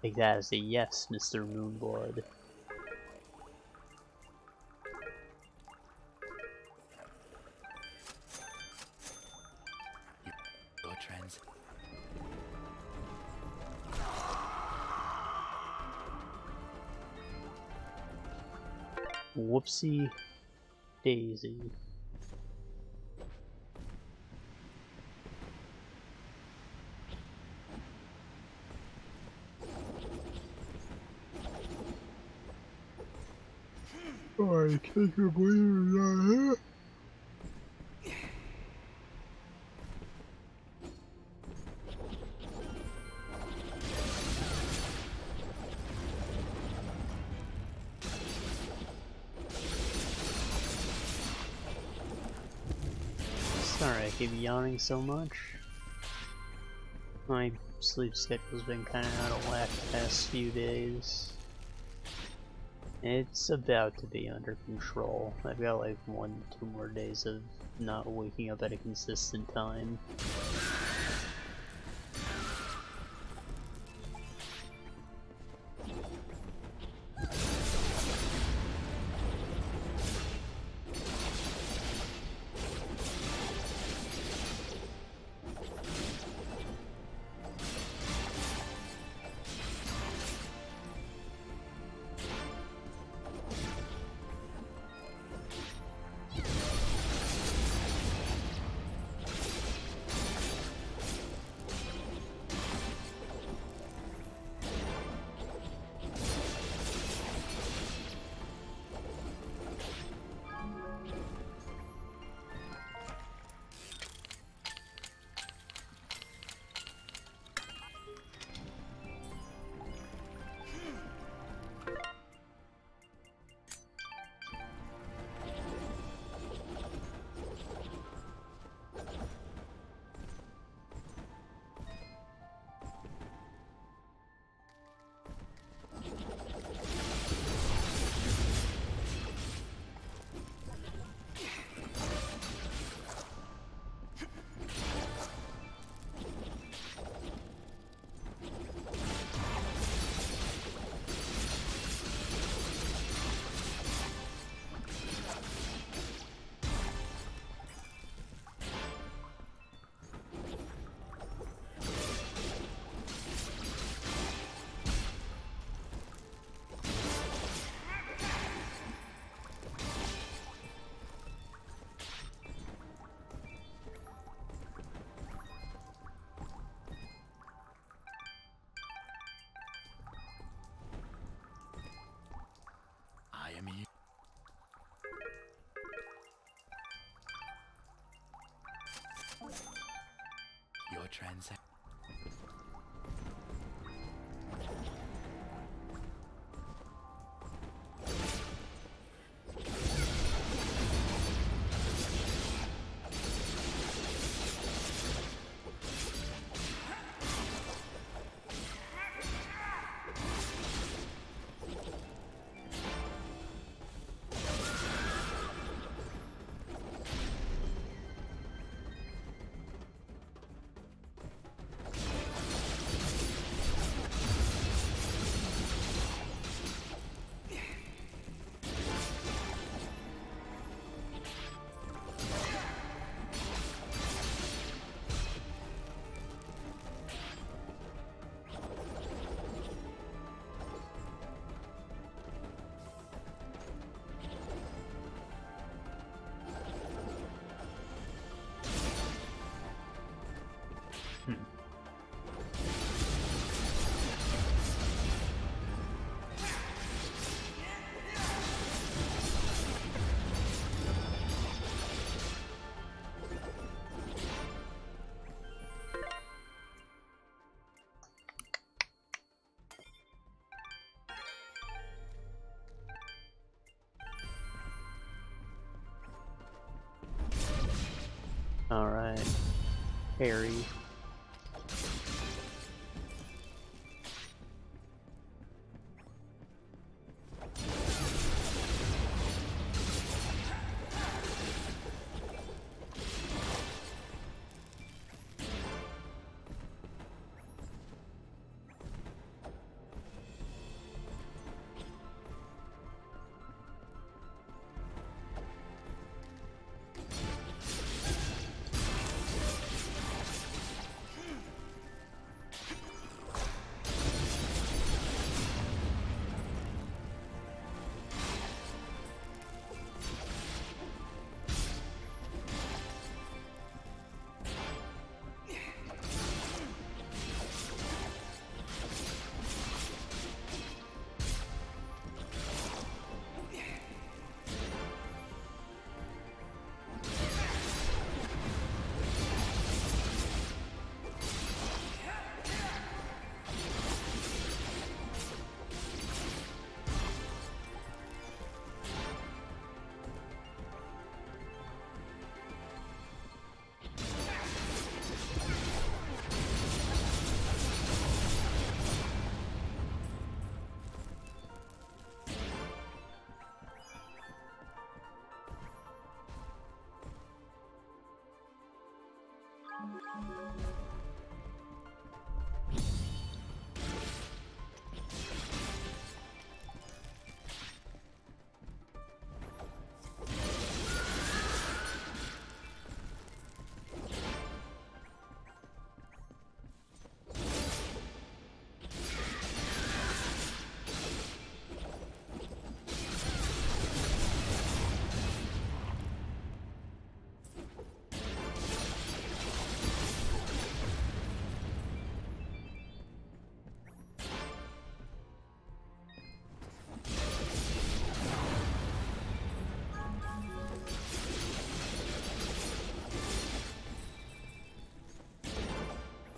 Take that as a yes, Mr. Moonblood. Your trends. Whoopsie daisy. I can't believe you're not here. Sorry I keep yawning so much. My sleep schedule's been kind of out of whack the past few days. It's about to be under control. I've got like 1 to 2 more days of not waking up at a consistent time. Your transaction. Alright. Harry.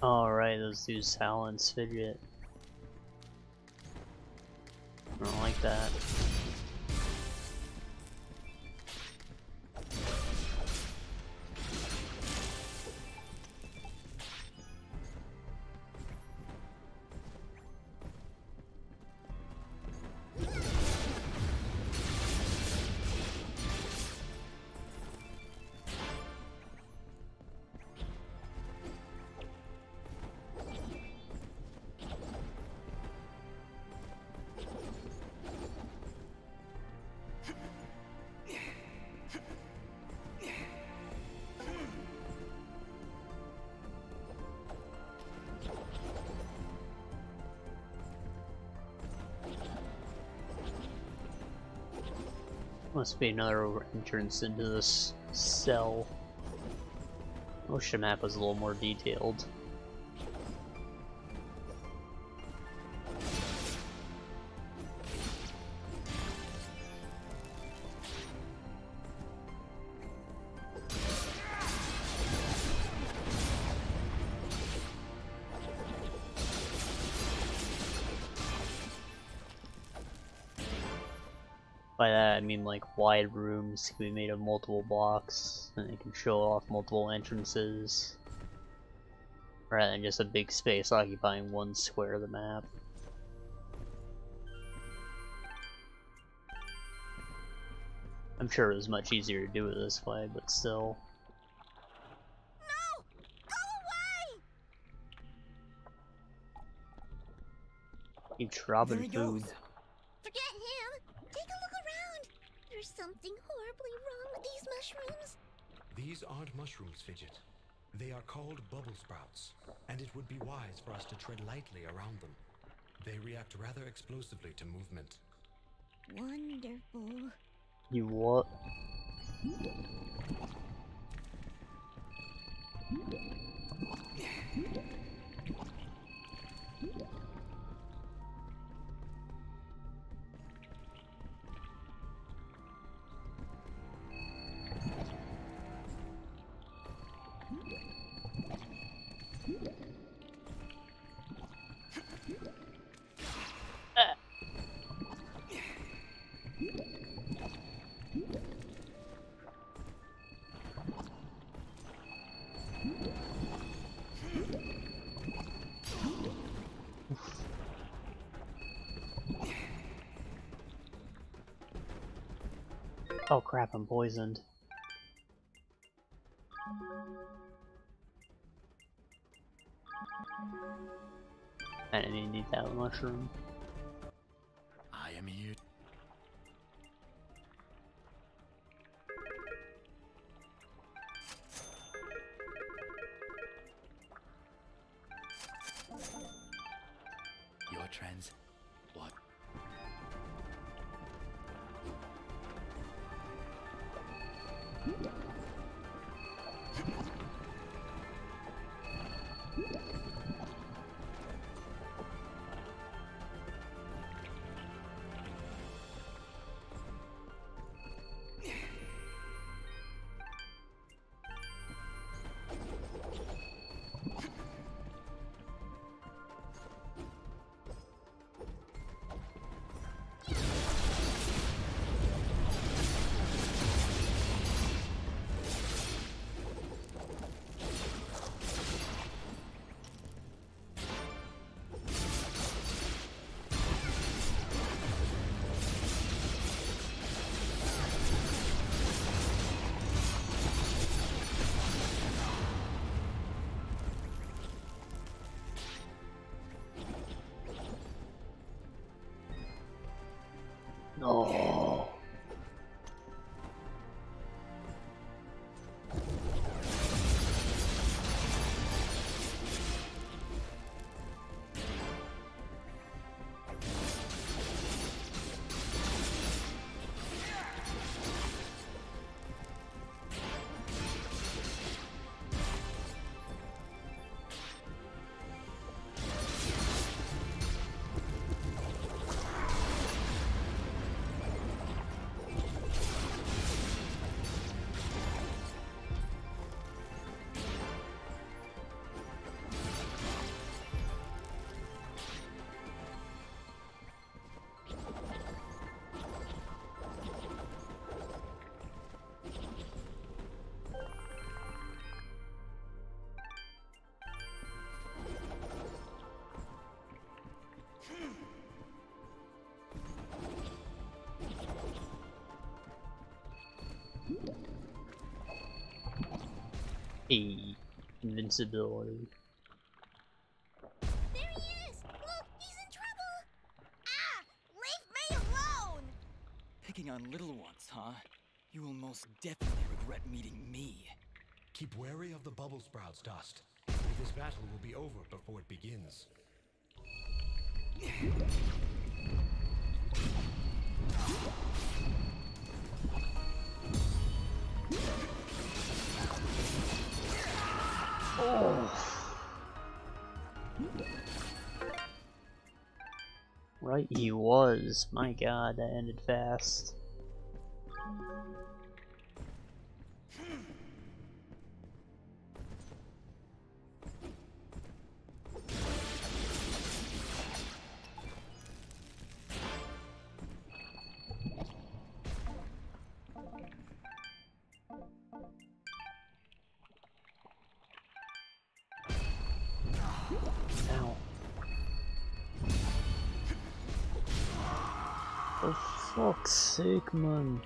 Alright, those do silence fidget. I don't like that. Must be another entrance into this cell. I wish the map was a little more detailed. By that I mean like wide rooms can be made of multiple blocks and they can show off multiple entrances rather than just a big space occupying one square of the map. I'm sure it was much easier to do it this way, but still. No! Go away! Keeps robbing food. Forget him! Take a look around! There's something horribly wrong with these mushrooms. These aren't mushrooms, Fidget. They are called bubble sprouts, and it would be wise for us to tread lightly around them. They react rather explosively to movement. Wonderful. You what? Oh crap, I'm poisoned. I didn't need that mushroom. I am here. Your trans... what? No. Hey, invincibility. There he is! Look, he's in trouble! Ah! Leave me alone! Picking on little ones, huh? You will most definitely regret meeting me. Keep wary of the bubble sprouts, Dust. This battle will be over before it begins. Oh. Right, he was. My god, that ended fast. Ow. For fuck's sake, man.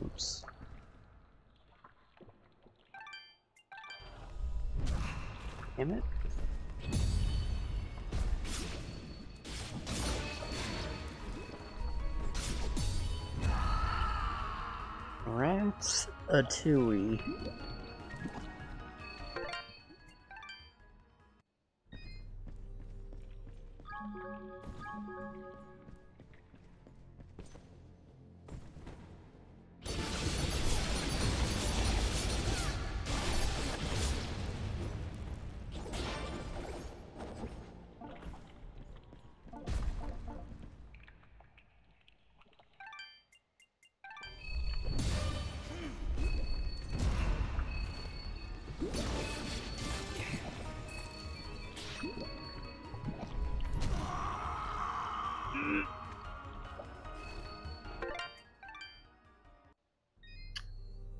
Oops. Damn it. Rats a tui.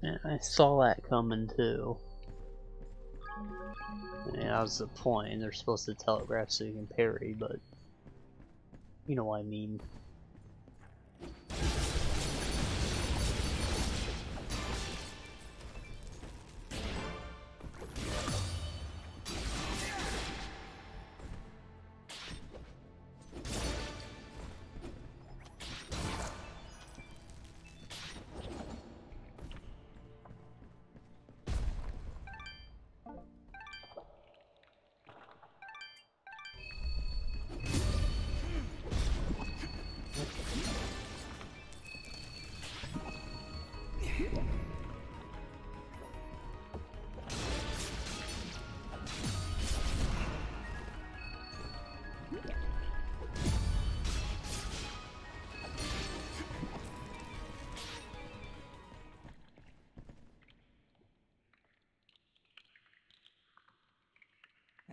Yeah, I saw that coming too. Yeah, that was the point. They're supposed to telegraph so you can parry, but you know what I mean.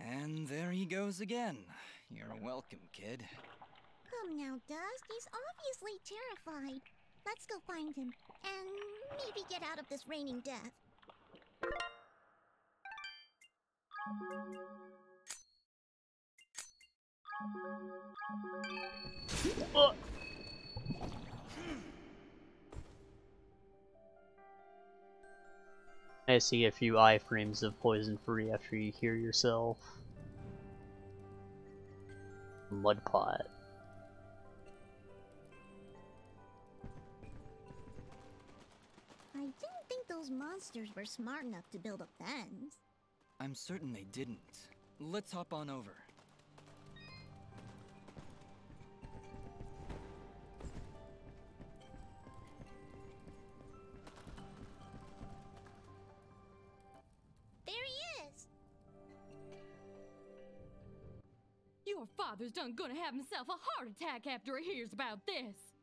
And there he goes again. You're welcome, kid. Come now, Dust. He's obviously terrified. Let's go find him, and maybe get out of this raining death. I see a few iframes of poison free after you heal yourself. Mud pot. I didn't think those monsters were smart enough to build a fence. I'm certain they didn't. Let's hop on over. There he is! Your father's done gonna have himself a heart attack after he hears about this.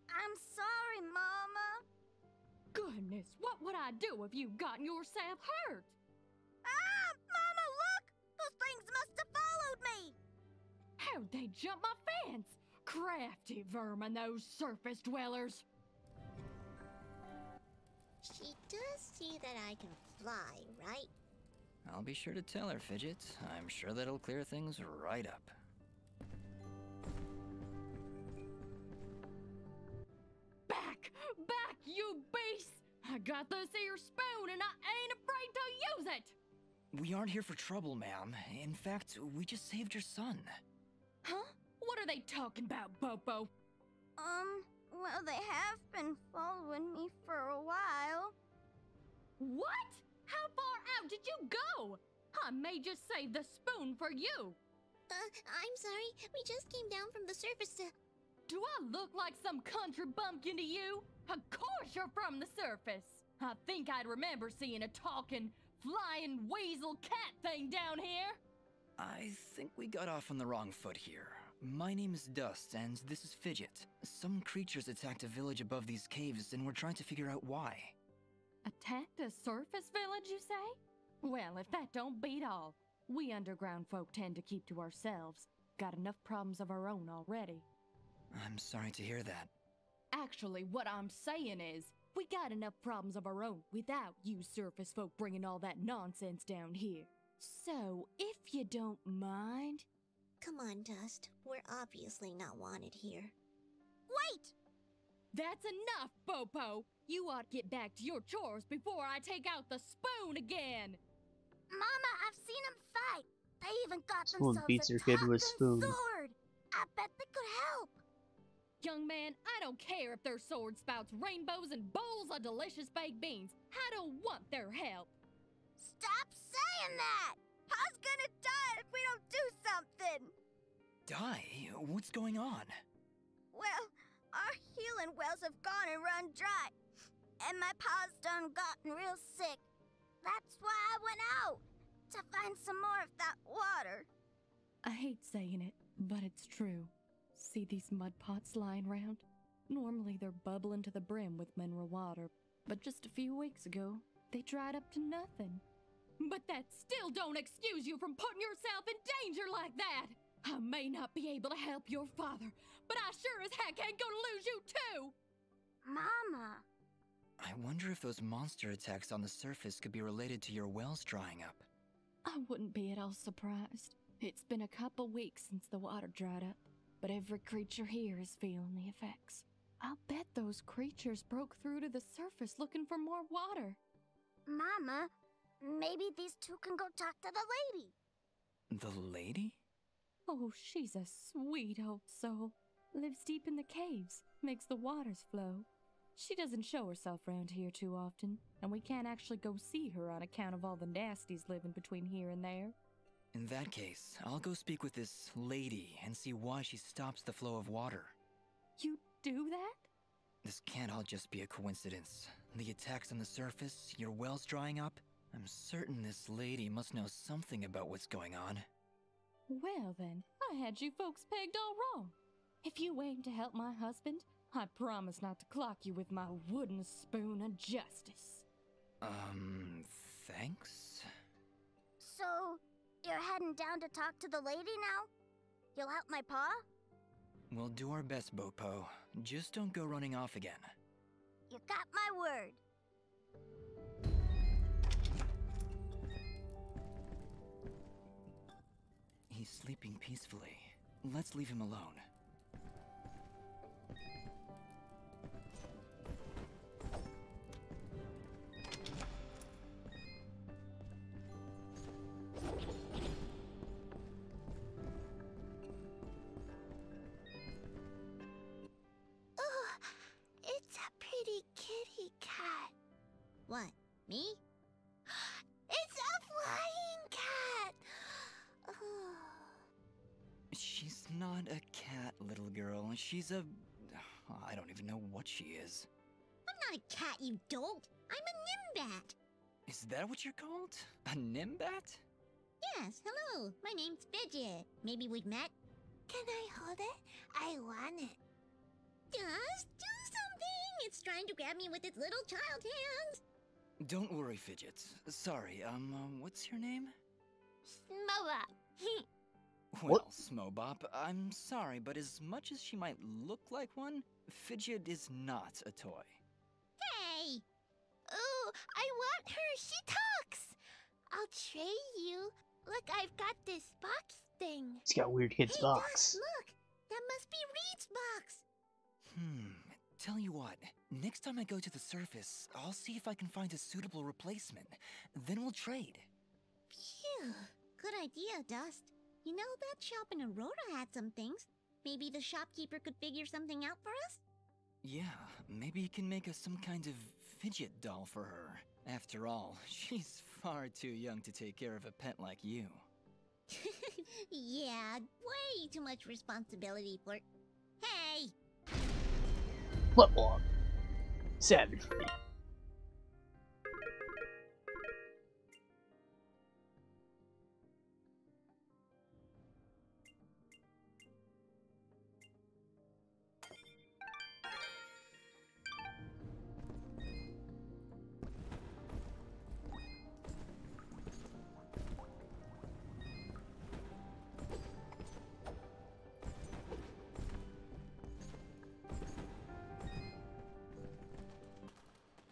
I'm sorry, Mama. Goodness, what would I do if you gotten yourself hurt? Ah! Mama, look! Those things must have followed me! How'd they jump my fence? Crafty vermin, those surface dwellers. She does see that I can fly, right? I'll be sure to tell her, Fidget. I'm sure that'll clear things right up. Back! Back, you beast! I got this here spoon and I ain't afraid to use it! We aren't here for trouble, ma'am. In fact, we just saved your son. Huh? What are they talking about, Bopo? Well, they have been following me for a while. What? How far out did you go? I may just save the spoon for you. I'm sorry. We just came down from the surface to... Do I look like some country bumpkin to you? Of course you're from the surface. I think I'd remember seeing a talking, flying weasel cat thing down here. I think we got off on the wrong foot here. My name is Dust, and this is Fidget. Some creatures attacked a village above these caves, and we're trying to figure out why. Attacked a surface village, you say? Well, if that don't beat all. We underground folk tend to keep to ourselves. Got enough problems of our own already. I'm sorry to hear that. Actually, what I'm saying is, we got enough problems of our own without you surface folk bringing all that nonsense down here. So, if you don't mind... Come on, Dust. We're obviously not wanted here. Wait! That's enough, Bopo! You ought to get back to your chores before I take out the spoon again! Mama, I've seen them fight. They even got Someone themselves beats a your kid with a talking spoon. sword. I bet they could help. Young man, I don't care if their sword spouts rainbows and bowls of delicious baked beans. I don't want their help. Stop saying that! Pa's gonna die if we don't do something! Die? What's going on? Well, our healing wells have gone and run dry. And my pa's done gotten real sick. That's why I went out, to find some more of that water. I hate saying it, but it's true. See these mud pots lying around? Normally they're bubbling to the brim with mineral water, but just a few weeks ago, they dried up to nothing. But that still don't excuse you from putting yourself in danger like that! I may not be able to help your father, but I sure as heck ain't gonna lose you too! Mama! I wonder if those monster attacks on the surface could be related to your wells drying up. I wouldn't be at all surprised. It's been a couple weeks since the water dried up, but every creature here is feeling the effects. I'll bet those creatures broke through to the surface looking for more water. Mama, maybe these two can go talk to the lady. The lady? Oh, she's a sweet old soul. Lives deep in the caves, makes the waters flow. She doesn't show herself around here too often, and we can't actually go see her on account of all the nasties living between here and there. In that case, I'll go speak with this lady and see why she stops the flow of water. You do that? This can't all just be a coincidence. The attacks on the surface, your wells drying up. I'm certain this lady must know something about what's going on. Well then, I had you folks pegged all wrong. If you aim to help my husband, I promise not to clock you with my wooden spoon of justice. Thanks? So, you're heading down to talk to the lady now? You'll help my pa? We'll do our best, Bopo. Just don't go running off again. You got my word. He's sleeping peacefully. Let's leave him alone. Oh, it's a pretty kitty cat. What, me? It's a flying cat! Oh. She's not a cat, little girl. She's a... I don't even know what she is. I'm not a cat, you dolt. I'm a nimbat. Is that what you're called? A nimbat? Yes, hello. My name's Fidget. Maybe we've met? Can I hold it? I want it. Just do something! It's trying to grab me with its little child hands. Don't worry, Fidget. Sorry, what's your name? Smoba. Well, Smobop, I'm sorry, but as much as she might look like one, Fidget is not a toy. Hey! Ooh, I want her. She talks. I'll trade you. Look, I've got this box thing. He's got weird kid's box. Dust, look. That must be Reed's box. Tell you what, next time I go to the surface, I'll see if I can find a suitable replacement. Then we'll trade. Phew. Good idea, Dust. You know, that shop in Aurora had some things. Maybe the shopkeeper could figure something out for us? Yeah, maybe he can make us some kind of fidget doll for her. After all, she's far too young to take care of a pet like you. Yeah, way too much responsibility for... Hey! Flip flop. Savage.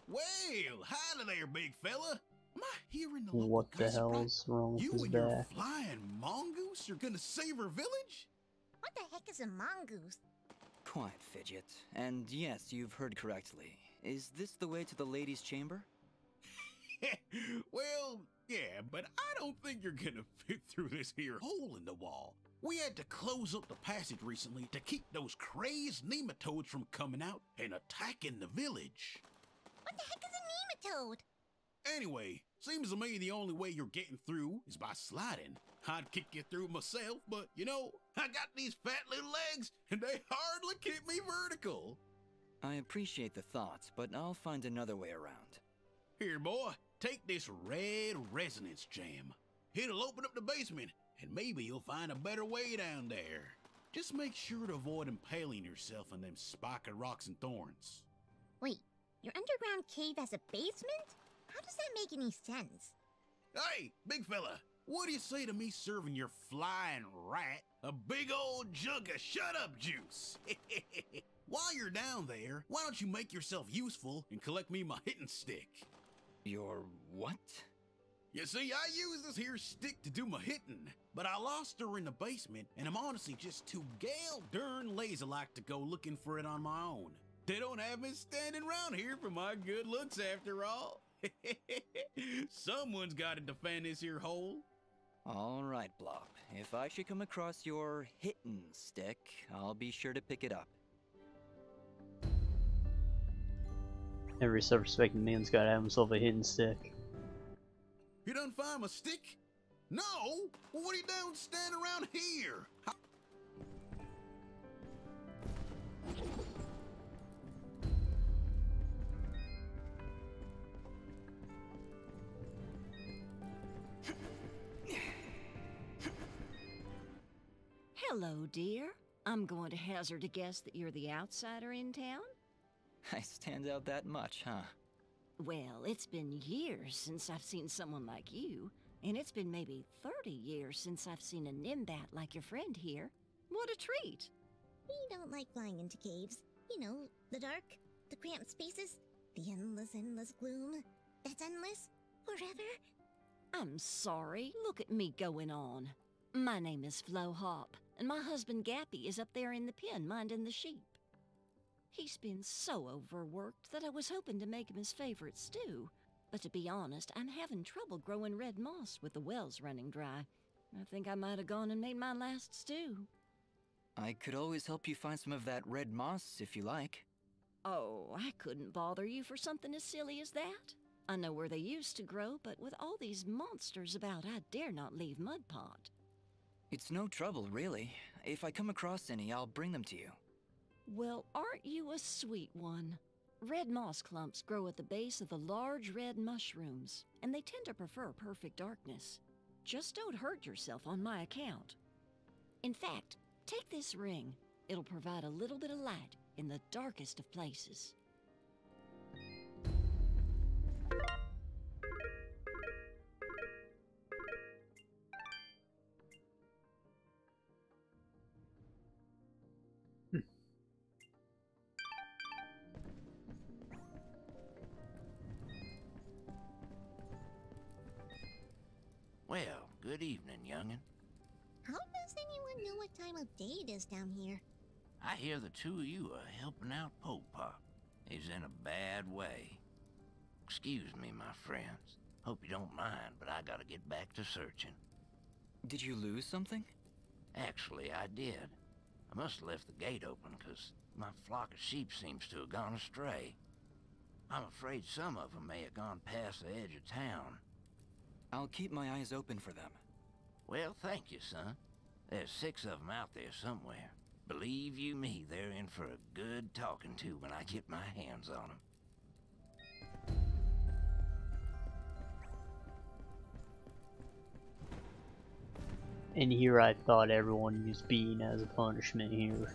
Well, hi there, big fella. Am I hearing the What the gossip right? hell's wrong with You his and your back? flying mongoose are gonna save our village? What the heck is a mongoose? Quiet, Fidget. And yes, you've heard correctly. Is this the way to the ladies' chamber? Well, yeah, but I don't think you're gonna fit through this here hole in the wall. We had to close up the passage recently to keep those crazed nematodes from coming out and attacking the village. What the heck is a nematode? Anyway, seems to me the only way you're getting through is by sliding. I'd kick you through myself, but you know, I got these fat little legs and they hardly keep me vertical. I appreciate the thought, but I'll find another way around. Here, boy, take this red resonance gem. It'll open up the basement, and maybe you'll find a better way down there. Just make sure to avoid impaling yourself on them spiky rocks and thorns. Wait, your underground cave has a basement? How does that make any sense? Hey, big fella, what do you say to me serving your flying rat a big old jug of shut-up juice? While you're down there, why don't you make yourself useful and collect me my hitting stick? Your what? You see, I use this here stick to do my hitting, but I lost her in the basement, and I'm honestly just too gal darn lazy like to go looking for it on my own. They don't have me standing around here for my good looks after all. Someone's got to defend this here hole. All right, Blop. If I should come across your hitting stick, I'll be sure to pick it up. Every self-respecting man's gotta have himself a hidden stick. You done find my stick? No? Well, what are you doing standing around here? Hello, dear. I'm going to hazard a guess that you're the outsider in town? I stand out that much, huh? Well, it's been years since I've seen someone like you, and it's been maybe 30 years since I've seen a nimbat like your friend here. What a treat! We don't like flying into caves. You know, the dark, the cramped spaces. The endless gloom? That's endless? Forever? I'm sorry. Look at me going on. My name is Flo Hop, and my husband Gappy is up there in the pen minding the sheep. He's been so overworked that I was hoping to make him his favorite stew. But to be honest, I'm having trouble growing red moss with the wells running dry. I think I might have gone and made my last stew. I could always help you find some of that red moss if you like. Oh, I couldn't bother you for something as silly as that. I know where they used to grow, but with all these monsters about, I dare not leave Mudpot. It's no trouble, really. If I come across any, I'll bring them to you. Well, aren't you a sweet one? Red moss clumps grow at the base of the large red mushrooms, and they tend to prefer perfect darkness. Just don't hurt yourself on my account. In fact, take this ring. It'll provide a little bit of light in the darkest of places. Well, good evening, youngin'. How does anyone know what time of day it is down here? I hear the two of you are helping out Pope Pop. He's in a bad way. Excuse me, my friends. Hope you don't mind, but I gotta get back to searching. Did you lose something? Actually, I did. I must have left the gate open, 'cause my flock of sheep seems to have gone astray. I'm afraid some of them may have gone past the edge of town. I'll keep my eyes open for them. Well, thank you, son. There's 6 of them out there somewhere. Believe you me, they're in for a good talking to when I get my hands on them. And here I thought everyone was being as a punishment here.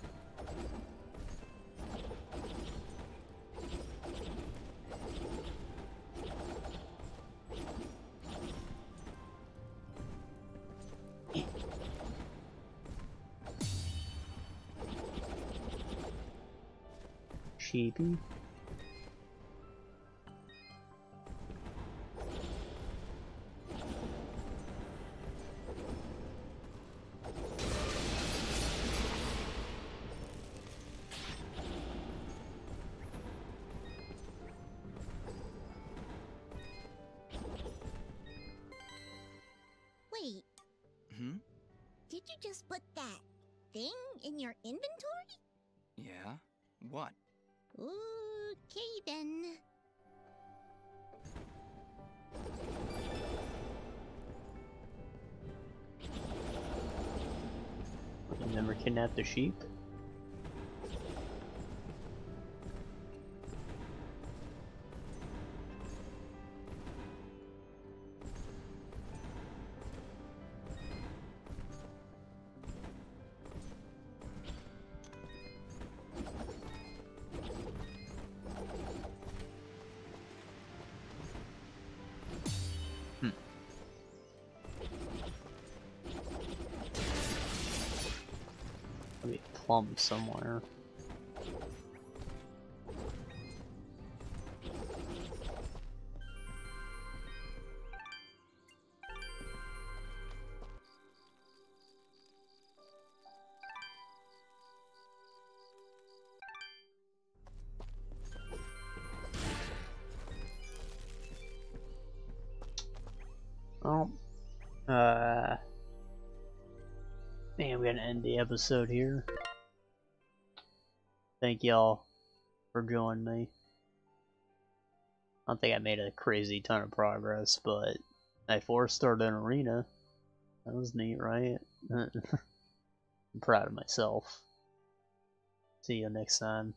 Sheepy. Wait, did you just put that thing in your inventory? Yeah? What? Okay then. You never kidnapped the sheep? Plum somewhere. Well, man, we gotta end the episode here. Thank y'all for joining me. I don't think I made a crazy ton of progress, but I 4-starred an arena. That was neat, right? I'm proud of myself. See you next time.